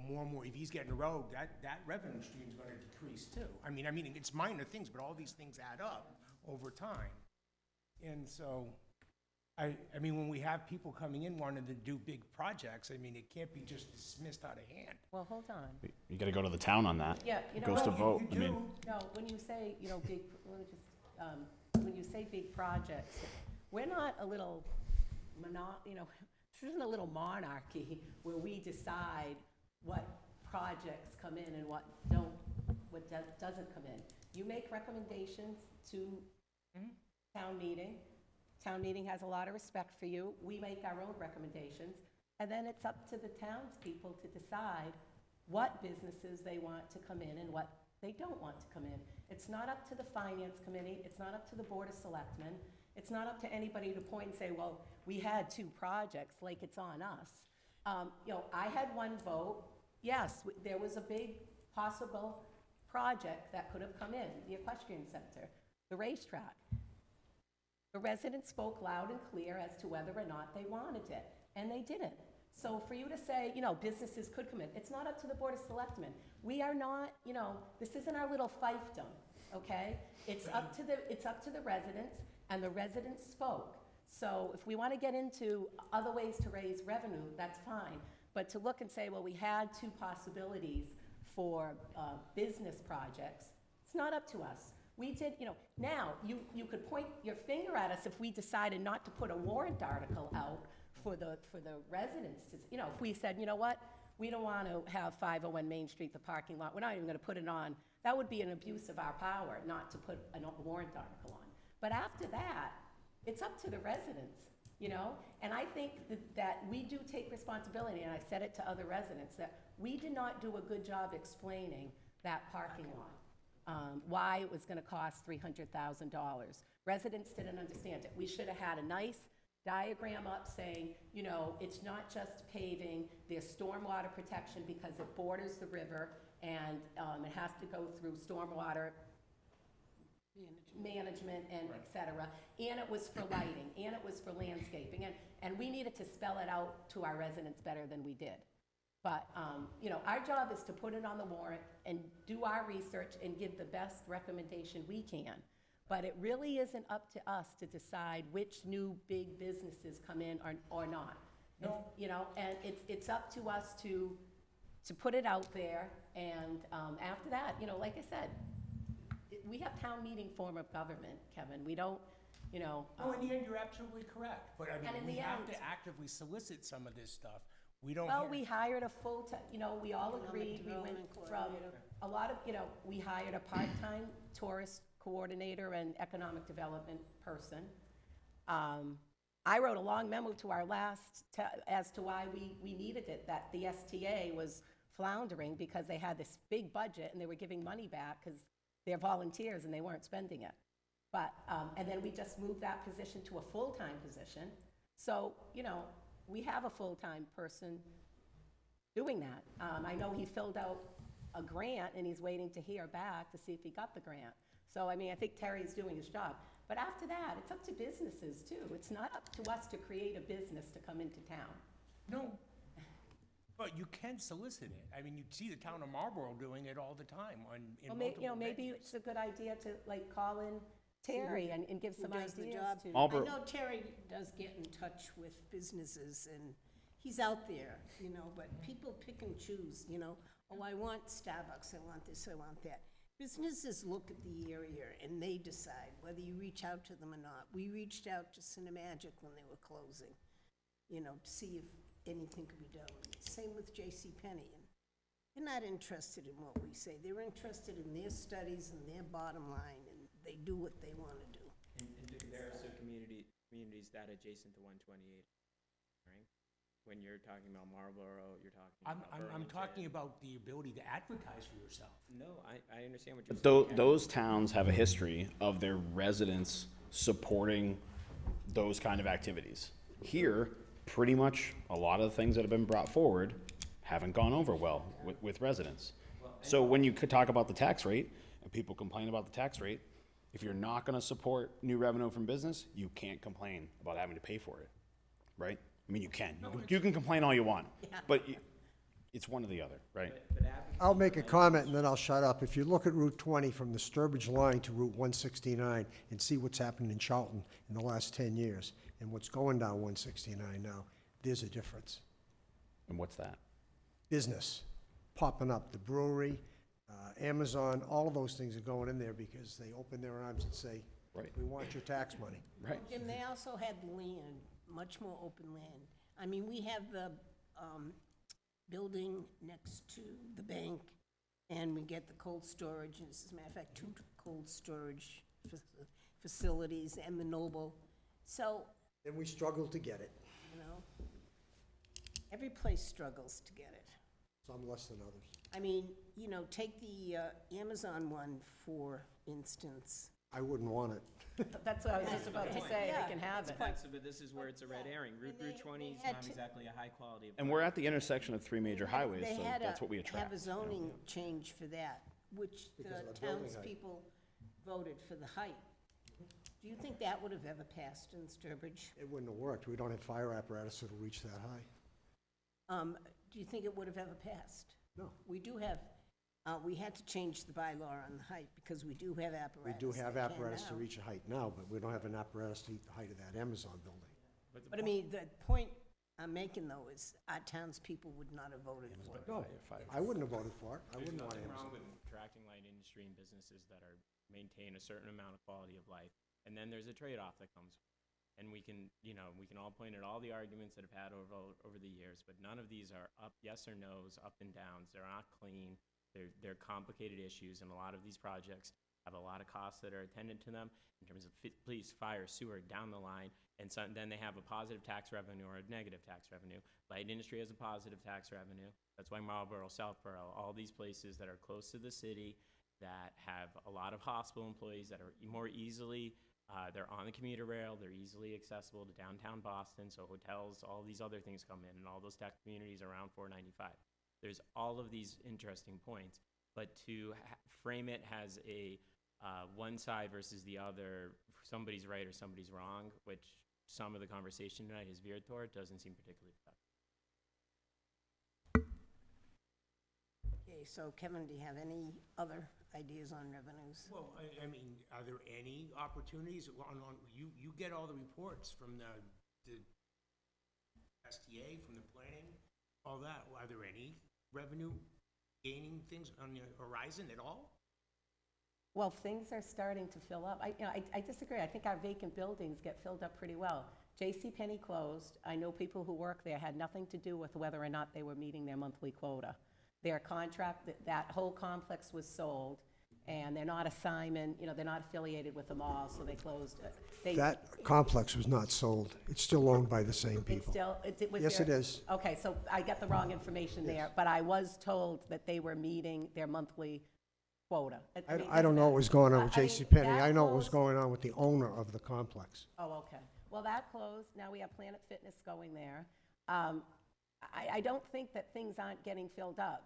more and more EVs get in the road, that revenue stream is gonna decrease too. I mean, it's minor things, but all these things add up over time. And so, I mean, when we have people coming in wanting to do big projects, I mean, it can't be just dismissed out of hand. Well, hold on. You gotta go to the town on that. Yeah, It goes to vote, I mean. No, when you say, big, let me just, when you say big projects, we're not a little this isn't a little monarchy where we decide what projects come in and what doesn't come in. You make recommendations to town meeting. Town meeting has a lot of respect for you. We make our own recommendations. And then it's up to the townspeople to decide what businesses they want to come in and what they don't want to come in. It's not up to the finance committee. It's not up to the board of selectmen. It's not up to anybody to point and say, well, we had two projects, like it's on us. I had one vote. Yes, there was a big possible project that could have come in, the equestrian center, the racetrack. The residents spoke loud and clear as to whether or not they wanted it, and they didn't. So for you to say, businesses could come in, it's not up to the Board of Selectmen. We are not, this isn't our little fiefdom, okay? It's up to the residents, and the residents spoke. So if we want to get into other ways to raise revenue, that's fine. But to look and say, well, we had two possibilities for business projects, it's not up to us. We did, now, you could point your finger at us if we decided not to put a warrant article out for the residents to, if we said, you know what, we don't want to have 501 Main Street, the parking lot, we're not even going to put it on. That would be an abuse of our power not to put a warrant article on. But after that, it's up to the residents, And I think that we do take responsibility, and I said it to other residents, that we did not do a good job explaining that parking lot. Why it was going to cost $300,000. Residents didn't understand it. We should have had a nice diagram up saying, it's not just paving, there's stormwater protection because it borders the river, and it has to go through stormwater management and et cetera, and it was for lighting, and it was for landscaping, and we needed to spell it out to our residents better than we did. But, our job is to put it on the warrant and do our research and give the best recommendation we can. But it really isn't up to us to decide which new big businesses come in or not. No. And it's up to us to put it out there, and after that, like I said, we have town meeting form of government, Kevin. We don't, you know. No, in the end, you're absolutely correct, but I And in mean, we the have end- to actively solicit some of this stuff. We don't Well, hear- we hired a full-time, you know, we all Economic agreed, we went development from, coordinator. a lot of, you know, we hired a part-time tourist coordinator and economic development person. I wrote a long memo to our as to why we needed it, that the STA was floundering because they had this big budget and they were giving money back because they're volunteers and they weren't spending it. But, and then we just moved that position to a full-time position. So, you know, we have a full-time person doing that. I know he filled out a grant and he's waiting to hear back to see if he got the grant. So, I mean, I think Terry's doing his job. But after that, it's up to businesses too. It's not up to us to create a business to come into town. No, but you can solicit it. I mean, you see the town of Marlboro doing it all the time in Well, multiple you know, maybe venues. it's a good idea to like call in Terry and give Who some does ideas the job. to. Marlboro- I know Terry does get in touch with businesses, and he's out there, you know, but people pick and choose, you know. Oh, I want Starbucks, I want this, I want that. Businesses look at the area and they decide whether you reach out to them or not. We reached out to Cinemagic when they were closing, you know, to see if anything could be done. Same with J.C. Penney. And they're not interested in what we say. They're interested in their studies and their bottom line, and they do what they want to do. And there are also communities that adjacent to 128, right? When you're talking about Marlboro, you're talking about I'm Burlington. talking about the ability to advertise for yourself. No, I understand what you're saying. Kevin. Those towns have a history of their residents supporting those kind of activities. Here, pretty much a lot of the things that have been brought forward haven't gone over well with residents. So when you could talk about the tax rate, and people complain about the tax rate, if you're not gonna support new revenue from business, you can't complain about having to pay for it, right? I mean, you can. You can complain all you want, but it's one or the other, right? I'll make a comment and then I'll shut up. If you look at Route 20 from the Sturbridge line to Route 169 and see what's happened in Charlton in the last 10 years and what's going down 169 now, there's a difference. And what's that? Business popping up, the brewery, Amazon, all of those things are going in there because they open their arms and say, Right. we want your tax money. Right. Jim, they also had land, much more open land. I mean, we have the building next to the bank, and we get the cold storage, and as a matter of fact, 2 cold storage facilities and the Noble. So, And we struggle to get it, you know, every place struggles to get it. some less than others. I mean, you know, take the Amazon one, for instance. I wouldn't want it. That's what I was just about to say, Yeah, they can have it. But this is where it's a red herring. Route 20 is had not to- exactly a high quality of. And we're at the intersection of 3 major highways, They so had that's what we have attract. a zoning change for that, which the Because of the building height. townspeople voted for the height. Do you think that would have ever passed in Sturbridge? It wouldn't have worked. We don't have fire apparatus that'll reach that high. Do you think it would have ever passed? No. We do have, we had to change the bylaw on the height, because we do have We apparatus. do have that can apparatus to now. reach a height now, but we don't have an apparatus to meet the height of that Amazon building. But I mean, the point I'm making, though, is our townspeople would not have voted for it. No, I wouldn't have voted for it. I There's wouldn't want nothing wrong Amazon. with attracting light industry and businesses that are, maintain a certain amount of quality of life. And then there's a trade-off that comes. And we can, you know, we can all point at all the arguments that have had over the years, but none of these are up, yes or no's, up and downs. They're not clean. They're complicated issues, and a lot of these projects have a lot of costs that are attendant to them in terms of police, fire, sewer, down the line. And so, then they have a positive tax revenue or a negative tax revenue. Light industry has a positive tax revenue. That's why Marlboro, Southborough, all these places that are close to the city, that have a lot of hospital employees that are more easily, they're on the commuter rail, they're easily accessible to downtown Boston, so hotels, all these other things come in, and all those tech communities around 495. There's all of these interesting points, but to frame it as a one side versus the other, somebody's right or somebody's wrong, which some of the conversation tonight has veered toward, doesn't seem particularly effective. Okay, so Kevin, do you have any other ideas on revenues? Well, I mean, are there any opportunities you get all the reports from the STA, from the planning, all that. Are there any revenue gaining things on the horizon at all? Well, things are starting to fill up. I disagree. I think our vacant buildings get filled up pretty well. J.C. Penney closed. I know people who work there had nothing to do with whether or not they were meeting their monthly quota. Their contract, that whole complex was sold, and they're not a Simon, they're not affiliated with the mall, so they closed. That complex was not sold. It's still owned by the same It's people. still, it was Yes, their- it is. Okay, so I got the wrong information there, but I was told that they were meeting their monthly quota. I don't know what was going on with I mean, J.C. Penney. that I know what was closed- going on with the owner of the complex. Oh, okay. Well, that closed. Now we have Planet Fitness going there. I don't think that things aren't getting filled up,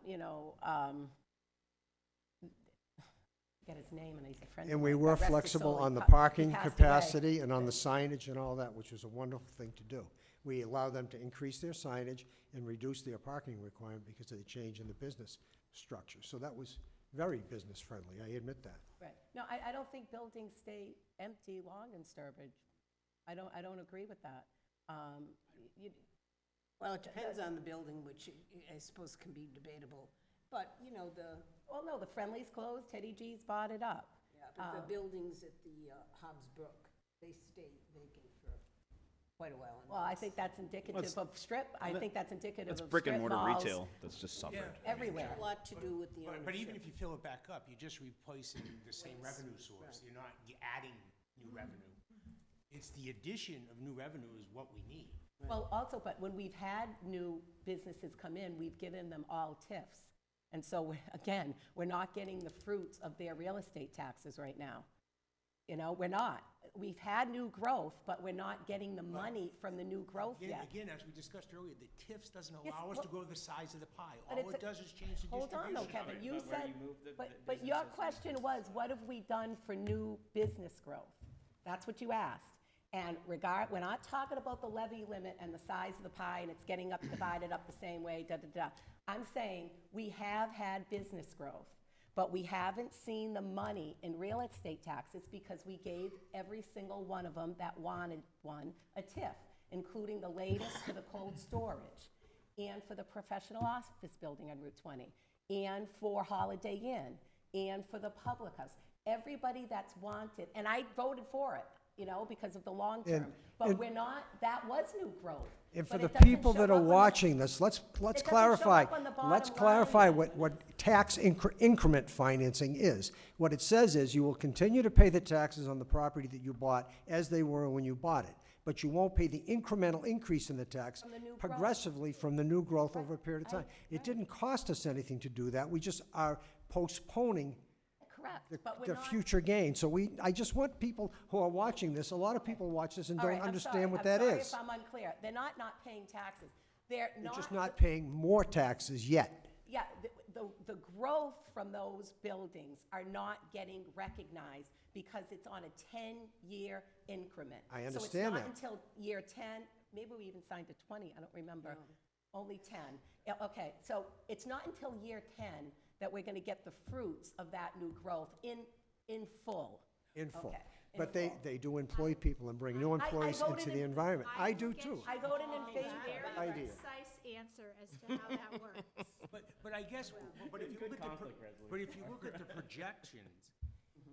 Get his name, and he's a friend of And mine. we were God rest his flexible soul. on the He parking passed away. capacity and on the signage and all that, which was a wonderful thing to do. We allowed them to increase their signage and reduce their parking requirement because of the change in the business structure. So that was very business-friendly, I admit that. Right. No, I don't think buildings stay empty long in Sturbridge. I don't agree with that. Well, it depends on the building, which I suppose can be debatable. But, Well, no, the Friendly's closed, Teddy G's bought it up. but the buildings at the Hobbs Brook, they stay vacant for quite a while. Well, I think that's indicative of strip, I think that's indicative That's of brick and strip mortar malls retail that's just suffered. everywhere. A lot to do with the ownership. But even if you fill it back up, you're just replacing the same revenue source. You're not adding new revenue. It's the addition of new revenue is what we need. Well, also, but when we've had new businesses come in, we've given them all TIFs. And so, again, we're not getting the fruits of their real estate taxes right now. We're not. We've had new growth, but we're not getting the money from the new growth yet. Again, as we discussed earlier, the TIFs doesn't Yes, allow us to well- grow the size of the pie. But All it's it does is change the Hold on, distribution. though, Kevin, you But where said, you move the but your question was, what have we done for new business growth? That's what you asked. And we're not talking about the levy limit and the size of the pie, and it's getting divided up the same way, da-da-da. I'm saying we have had business growth, but we haven't seen the money in real estate taxes because we gave every single one of them that wanted one a TIF, including the latest for the cold storage, and for the professional office building on Route 20, and for Holiday Inn, and for the Public House. Everybody that's wanted, and I voted for it, because of the long term. But and- we're not, that was new growth. And for But the it doesn't people show that up are on the- watching this, let's doesn't clarify. show up on the Let's bottom clarify line. what tax increment financing is. What it says is you will continue to pay the taxes on the property that you bought as they were when you bought it, but you won't pay the incremental increase in the tax From the new growth. progressively from the new growth over a period of time. It didn't cost us anything to do that. We just are postponing Correct, but we're the not. future gain. So I just want people who are watching this, a lot of people watch this and All don't right, I'm understand sorry. what that I'm sorry is. if I'm unclear. They're not paying taxes. They're They're not. just not paying more taxes yet. Yeah, the growth from those buildings are not getting recognized because it's on a 10-year increment. I So understand that. it's not until year 10, maybe we even signed to 20, I don't remember. Only 10. Yeah, okay, so it's not until year 10 that we're going to get the fruits of that new growth in full. In full. Okay, in But full. they do employ people and bring new employees voted into in- the environment. I do too. I voted in favor. Very Idea. precise answer as to how that works. But I guess, but if you look at the projections,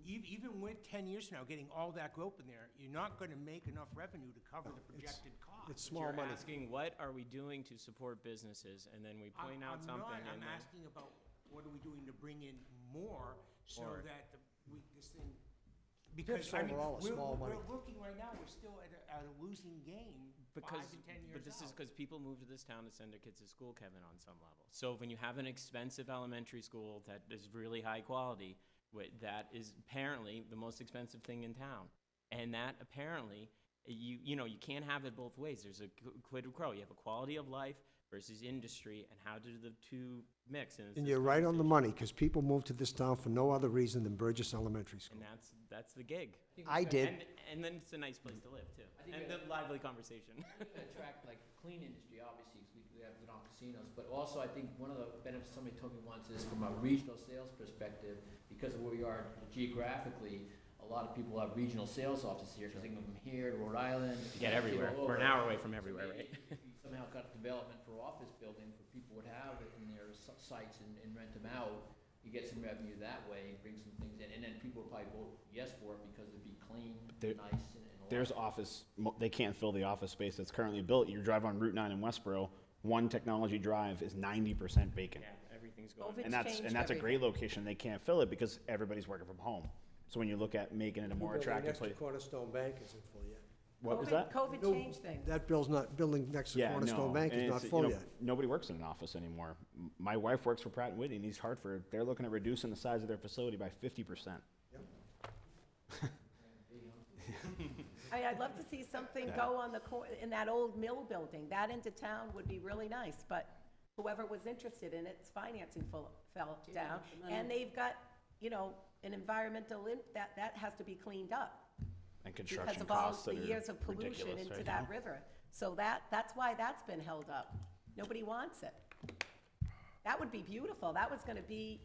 even with 10 years from now, getting all that growth in there, you're not gonna make enough revenue to cover the projected cost. It's small You're money. asking, what are we doing to support businesses? And then we point out something I'm and then. asking about what are we doing to bring in more so More. that this thing, because, TIFs I mean, overall are small money. we're looking right now, we're still at a losing game 5 Because, to 10 years but this is out. because people move to this town to send their kids to school, Kevin, on some level. So when you have an expensive elementary school that is really high quality, that is apparently the most expensive thing in town. And that apparently, you can't have it both ways. There's a quid pro quo. You have a quality of life versus industry, and how do the two mix? it's And this you're right on the conversation. money, because people move to this town for no other reason than Burgess Elementary School. And that's the gig. I did. And then it's a nice place to live, too. I think And we the lively conversation. attract like clean industry, obviously, because we have it on casinos, but also I think one of the benefits somebody told me once is from a regional sales perspective, because of where we are geographically, a lot of people have regional sales offices here, so they can go from here to Rhode Island. You get everywhere. all We're an over. hour away from everywhere, So right? maybe if we somehow got development for office building, where people would have it in their sites and rent them out, you get some revenue that way, bring some things in, and then people will probably vote yes for it because it'd be clean, There- nice, and a lot. There's office, they can't fill the office space that's currently built. You drive on Route 9 in Westboro, One Technology Drive is 90% vacant. Yeah, everything's going. COVID And that's a great location. They can't fill it because everybody's working from home. So when you look at making it a more attractive Next to place. Cornerstone Bank isn't full yet. What was that? COVID No, changed things. That building next to Yeah, Cornerstone no. Bank and is not it's, you full know, yet. Nobody works in an office anymore. My wife works for Pratt & Whitney in East Hartford. They're looking at reducing the size of their facility by 50%. I'd love to see something go on in that old mill building. That into town would be really nice, but whoever was interested in its financing fell down. And they've got, an environmental, that has to be cleaned up. And Because construction of all costs the that years are of pollution ridiculous into right that now. river. So that's why that's been held up. Nobody wants it. That would be beautiful. That was gonna be,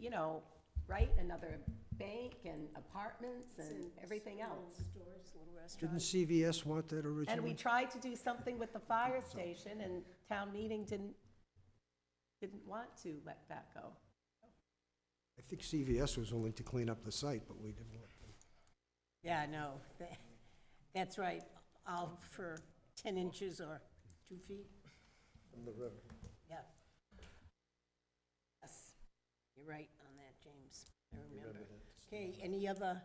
right, another bank and apartments and everything else. Stores, little Didn't restaurants. CVS want that And we originally? tried to do something with the fire station, and town meeting didn't want to let that go. I think CVS was willing to clean up the site, but we didn't want them. Yeah, no, that's right, all for 10 inches or 2 feet, From the river. yeah. Yes, you're right on that, James, I remember. Okay, any other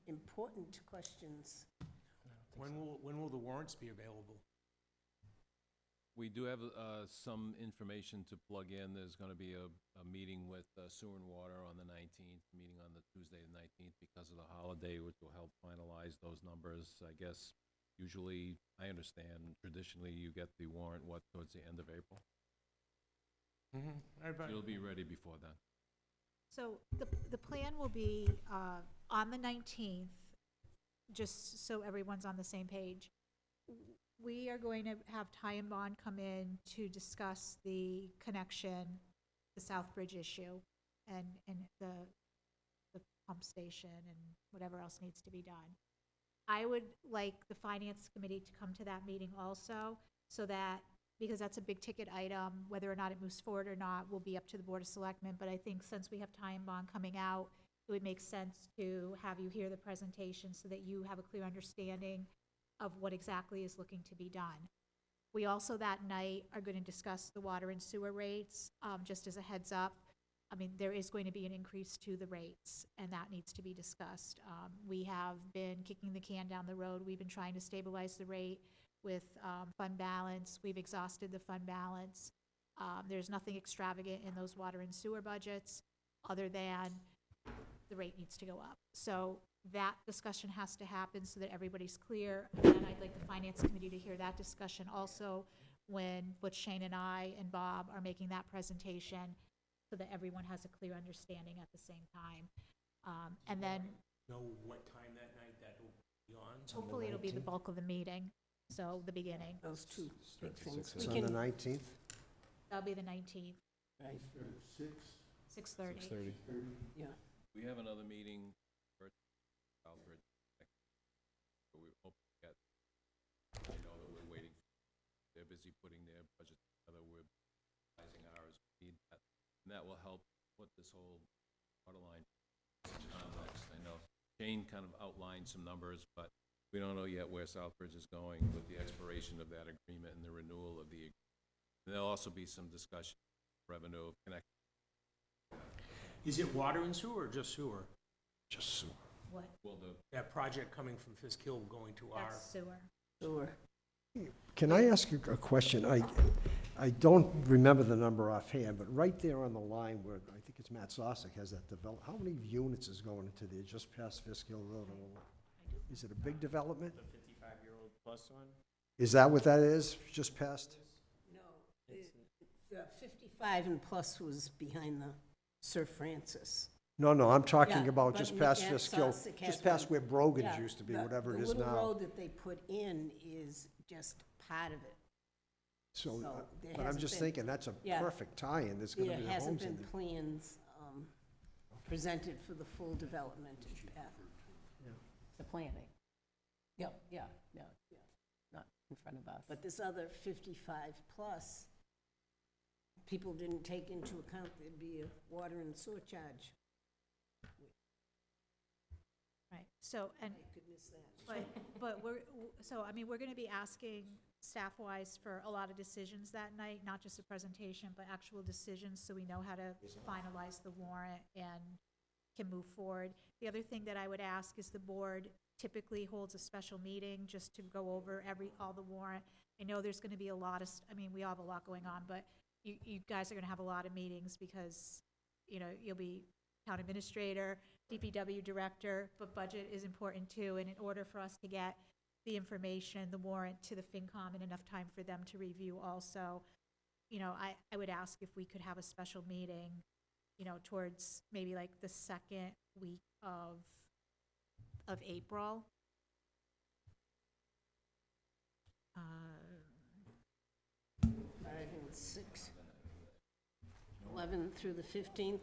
important questions? When will the warrants be available? We do have some information to plug in. There's going to be a meeting with Sewer and Water on the 19th, meeting on the Tuesday the 19th because of the holiday, which will help finalize those numbers. I guess usually, I understand, traditionally you get the warrant, towards the end of April? It'll be ready before then. So the plan will be on the 19th, just so everyone's on the same page. We are going to have Ty and Bond come in to discuss the connection, the South Bridge issue, and the pump station and whatever else needs to be done. I would like the Finance Committee to come to that meeting also, so that, because that's a big ticket item, whether or not it moves forward or not will be up to the Board of Selectmen, but I think since we have Ty and Bond coming out, it would make sense to have you hear the presentation so that you have a clear understanding of what exactly is looking to be done. We also that night are going to discuss the water and sewer rates, just as a heads up. I mean, there is going to be an increase to the rates, and that needs to be discussed. We have been kicking the can down the road. We've been trying to stabilize the rate with fund balance. We've exhausted the fund balance. There's nothing extravagant in those water and sewer budgets other than the rate needs to go up. So that discussion has to happen so that everybody's clear. And I'd like the Finance Committee to hear that discussion also when Butch, Shane, and I and Bob are making that presentation so that everyone has a clear understanding at the same time. And then Know what time that night that'll be on? hopefully it'll be the bulk of the meeting, so the beginning. Those two big things. It's We on the can, 19th? That'll be the 19th, right, 6:30. yeah. We have another meeting for Southbridge. So we hope to get, that we're waiting. They're busy putting their budget together. We're revising ours. We need that. And that will help put this whole water line into context. I know Shane kind of outlined some numbers, but we don't know yet where Southbridge is going with the expiration of that agreement and the renewal of the agreement. And there'll also be some discussion revenue of connect. Is it water and sewer or just sewer? Just sewer. What? Well, That project coming from Fisk Hill going to our, That's sewer. Sure. Can I ask you a question? I don't remember the number offhand, but right there on the line where, I think it's Matt Sosik has that how many units is going into there just past Fisk Hill Road? Is it a big development? The 55-year-old plus one? Is that what that is, just past? No, the 55 and plus was behind the Sir Francis. No, I'm talking Yeah, about but just past Matt Fisk Hill, Sosik has just past one. where Brogan's Yeah, used to be, the- whatever it is The little now. road that they put in is just part of it. So, so there but I'm hasn't just been- thinking, that's a yeah. perfect tie-in, there's gonna There be hasn't homes in been there. plans presented for the full development of that. The planning. Yep. Yeah, no, not in front of us. But this other 55 plus, people didn't take into account there'd be a water and sewer charge Right, so, and, I could miss that. but so, I mean, we're gonna be asking staff-wise for a lot of decisions that night, not just a presentation, but actual decisions, so we know how to finalize the warrant and can move forward. The other thing that I would ask is the board typically holds a special meeting just to go over all the warrant. I know there's gonna be a lot of, I mean, we all have a lot going on, but you guys are gonna have a lot of meetings because, you know, you'll be town administrator, DPW director, but budget is important too, and in order for us to get the information, the warrant to the FinCom in enough time for them to review also, you know, I would ask if we could have a special meeting, you know, towards maybe like the second week of April. 5 and 6. 11 through the 15th.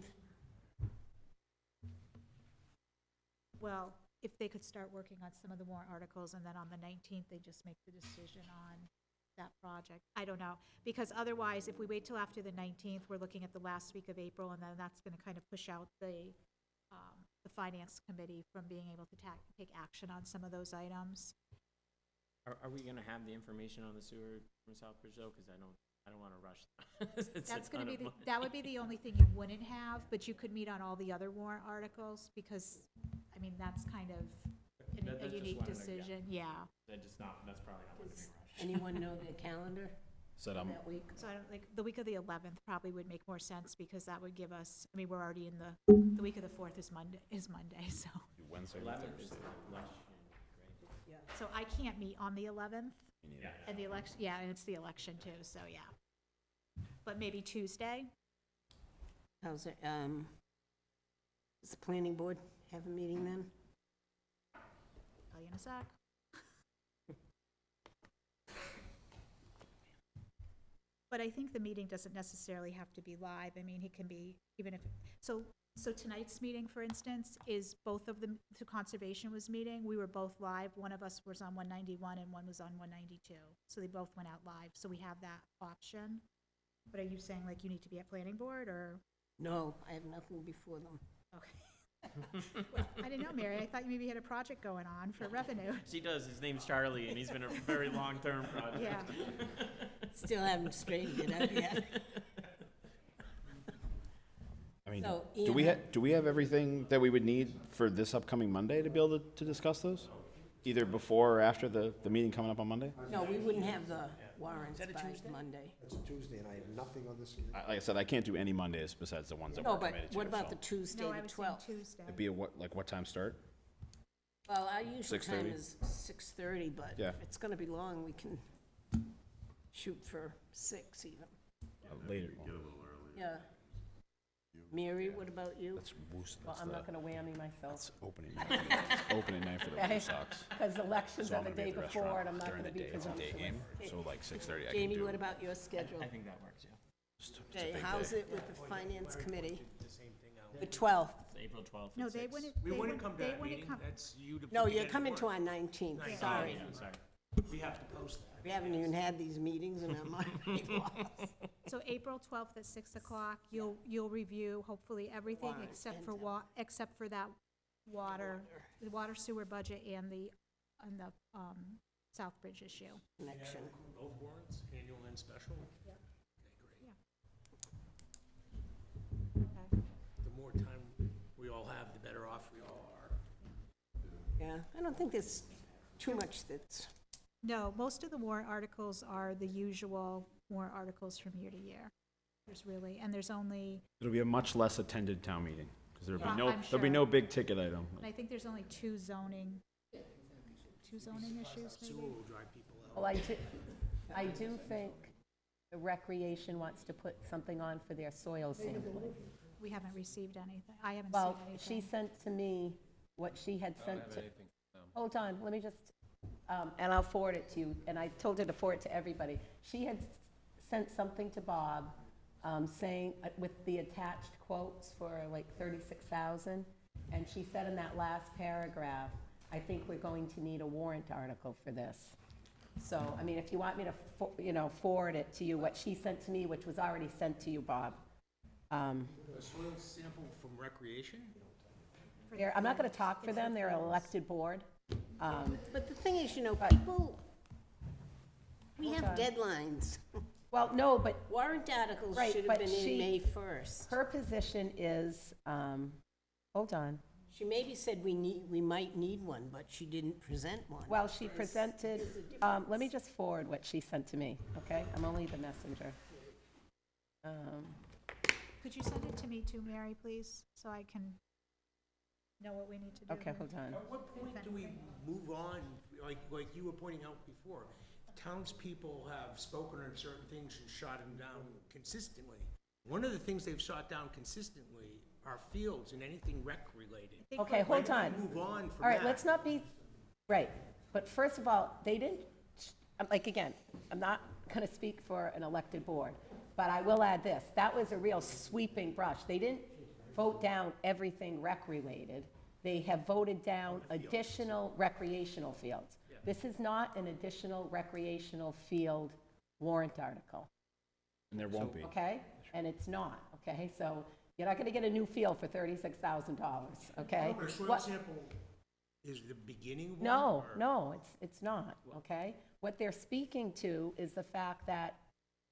Well, if they could start working on some of the warrant articles, and then on the 19th, they just make the decision on that project. I don't know, because otherwise, if we wait till after the 19th, we're looking at the last week of April, and then that's gonna kind of push out the finance committee from being able to take action on some of those items. Are we gonna have the information on the sewer from Southbridge though? Because I don't wanna rush. That would be the only thing you wouldn't have, but you could meet on all the other warrant articles, because, I mean, that's kind of a unique decision, yeah. That's probably not what's being rushed. Anyone know their calendar Said that week? So I don't, like, the week of the 11th probably would make more sense, because that would give us, I mean, we're already in the week of the 4th is Monday, so. Wednesday, 11th is Thursday. the election, Yeah. So I can't meet on the 11th, Me neither. and the election, yeah, and it's the election too, so yeah. But maybe Tuesday? How's it, does the planning board have a meeting then? Tell you in a sec. But I think the meeting doesn't necessarily have to be live. I mean, it can be, even if, so tonight's meeting, for instance, is both of them, the conservation was meeting, we were both live. One of us was on 191 and one was on 192. So they both went out live, so we have that option. But are you saying like you need to be at planning board, or? No, I have nothing before them. Okay. Well, I didn't know, Mary. I thought you maybe had a project going on for revenue. She does. His name's Charlie, and he's been a very long-term project. Yeah. Still haven't straightened it out yet. I mean, So, do we have everything that we would need for this upcoming Monday to be able to discuss those? Either before or after the meeting coming up on Monday? No, we wouldn't have the warrants by Monday. It's a Tuesday, and I have nothing on this. Like I said, I can't do any Mondays besides the ones that No, we're but committed to. what about so. the Tuesday, No, I the was saying 12th? Tuesday. It'd be a what time start? Well, our usual 6:30? time is 6:30, but Yeah. if it's gonna be long, we can shoot for 6 even. Later. Yeah. Mary, what about you? That's Woos. Well, I'm not gonna whammy myself, That's opening night. That's opening night for the Blue Sox. because elections So are I'm the gonna be day at the before, restaurant and I'm not during gonna the be day. It's a day presumptuous. game, so like 6:30 I can Jamie, do. what about your schedule? I think that works, yeah. It's a Okay, big how's day. it with the finance committee? The 12th? It's April 12th. No, at they 6. wouldn't, We they wouldn't wouldn't, come to they that wouldn't meeting, come. that's you to. No, put you're together coming to warrant. our 19th, Right. sorry. Yeah, sorry. We have to post that. We haven't even had these meetings and I'm already lost. So April 12th at 6 o'clock, you'll review hopefully everything Warrant except and for except for that the water sewer budget and the Southbridge issue. Connection. Both warrants, annual and special? Yeah. Okay, Okay. great. The more time we all have, the better off we all are. Yeah, I don't think there's too much that's, No, most of the warrant articles are the usual warrant articles from year to year. There's only, It'll be a much less attended town meeting, because there'll Yeah, be no, I'm there'll be sure. no big ticket item. and I think there's only two zoning issues Sewer maybe? will drive people out. Well, I do think the recreation wants to put something on for their soil sampling. We haven't received anything. I haven't Well, seen she anything. sent to me what she had I don't sent have to, anything from them. hold on, let me just, and I'll forward it to you, and I told her to forward it to everybody. She had sent something to Bob, saying, with the attached quotes for like 36,000, and she said in that last paragraph, I think we're going to need a warrant article for this. So, I mean, if you want me to, forward it to you, what she sent to me, which was already sent to you, Bob. A soil sample from recreation? I'm not gonna talk for them, they're an elected board. But the thing is, But- people, we Hold have on. deadlines. Well, no, but Warrant articles Right, should but have been in she- May 1st. her position is, hold on. She maybe said we might need one, but she didn't present one. Well, she presented, let me just forward what she sent to me, okay? I'm only the messenger. Could you send it to me too, Mary, please, so I can know what we need to do? Okay, here? hold on. At what point do we move on, like you were pointing out before? Townspeople have spoken on certain things and shot them down consistently. One of the things they've shot down consistently are fields and anything rec-related. Okay, hold When on. do we move on from All right, that? let's not be, right, but first of all, they didn't, like, again, I'm not gonna speak for an elected board, but I will add this, that was a real sweeping brush. They didn't vote down everything rec-related. They have voted down additional recreational fields. This is not an additional recreational field warrant article, And there won't be. okay? And it's not, okay? So you're not gonna get a new field for $36,000, okay? But a soil What- sample is the beginning of one? No, or- no, it's not, okay? What they're speaking to is the fact that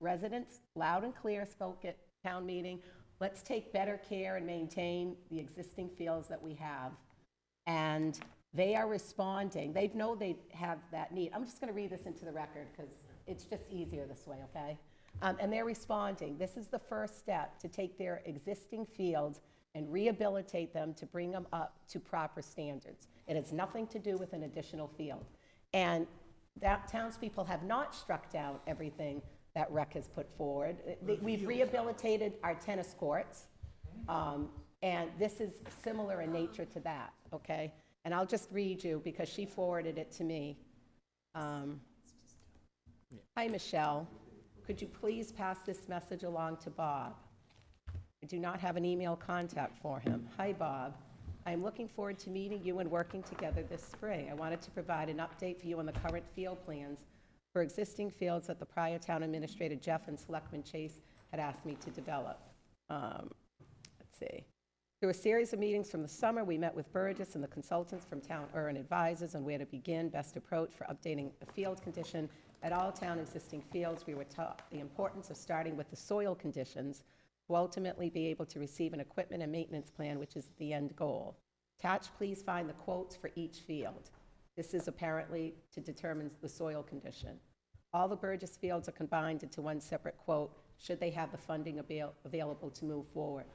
residents loud and clear spoke at town meeting, let's take better care and maintain the existing fields that we have. And they are responding, they know they have that need. I'm just gonna read this into the record, because it's just easier this way, okay? And they're responding, this is the first step to take their existing fields and rehabilitate them to bring them up to proper standards. It has nothing to do with an additional field. And that townspeople have not struck down everything that rec has put forward. We've rehabilitated our tennis courts, and this is similar in nature to that, okay? And I'll just read you, because she forwarded it to me. Hi, Michelle. Could you please pass this message along to Bob? I do not have an email contact for him. Hi, Bob. I am looking forward to meeting you and working together this spring. I wanted to provide an update for you on the current field plans for existing fields that the prior town administrator Jeff and Selectman Chase had asked me to develop. Let's see. Through a series of meetings from the summer, we met with Burgess and the consultants from Town Urban Advisors on where to begin, best approach for updating the field condition at all town existing fields. We were taught the importance of starting with the soil conditions to ultimately be able to receive an equipment and maintenance plan, which is the end goal. Attached, please find the quotes for each field. This is apparently to determine the soil condition. All the Burgess fields are combined into one separate quote, should they have the funding available to move forward.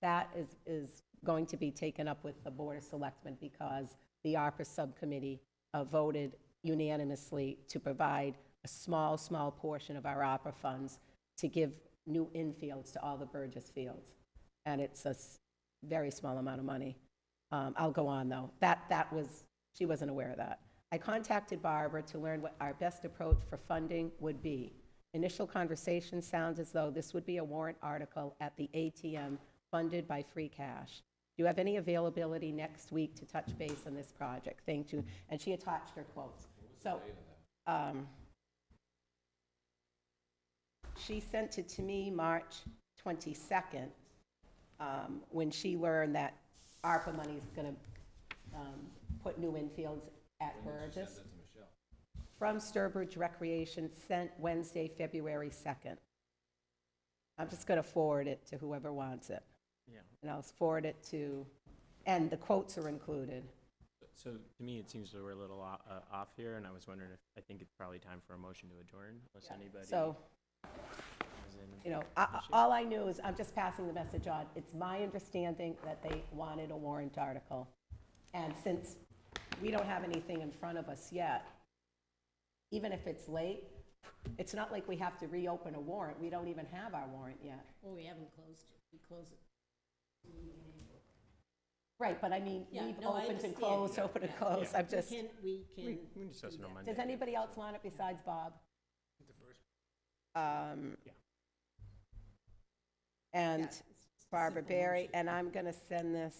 That is going to be taken up with the Board of Selectmen, because the ARPA subcommittee voted unanimously to provide a small portion of our ARPA funds to give new infields to all the Burgess fields. And it's a very small amount of money. I'll go on, though. She wasn't aware of that. I contacted Barbara to learn what our best approach for funding would be. Initial conversation sounds as though this would be a warrant article at the ATM funded by free cash. Do you have any availability next week to touch base on this project? Thank you. And she attached her quotes. So, she sent it to me March 22nd, when she learned that ARPA money is going to put new infields at Burgess. From Sturbridge Recreation, sent Wednesday, February 2nd. I'm just going to forward it to whoever wants it. Yeah. And I'll forward it to, and the quotes are included. So to me, it seems that we're a little off here, and I was wondering if, I think it's probably time for a motion to adjourn, unless anybody. So, is in- you know, all I knew is, I'm just passing the message on. It's my understanding that they wanted a warrant article. And since we don't have anything in front of us yet, even if it's late, it's not like we have to reopen a warrant. We don't even have our warrant yet. Well, we haven't closed it. We close it. Right, but I mean, Yeah, we've no, I opened and understand. closed, opened and Yeah. closed. I'm just, We can We can discuss it do on that. Monday. does anybody else want it besides Bob? Yeah. And Yeah, it's Barbara simple Berry, motion. and I'm gonna send this,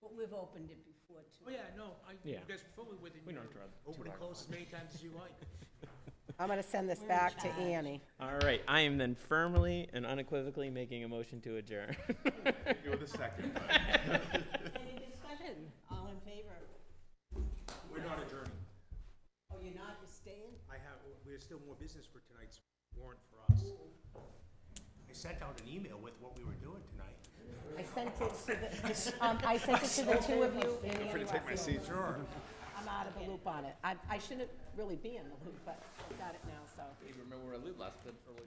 But we've opened it before, too. Oh, yeah, no, Yeah. that's fully within We your, don't draw too open and hard close as many times as you like. I'm gonna send this We're in back to charge. Annie. All right, I am then firmly and unequivocally making a motion to adjourn. You're the second. Any discussion? there's still more business for tonight's warrant for us. I sent out an email with what we were doing tonight. I sent it to I sent it to the two of you. and Free to Andy take my Raphael. seat. Sure. I'm out of the loop on it. I shouldn't really be in the loop, but I've got it now, so. I don't even remember where I lived last, but early.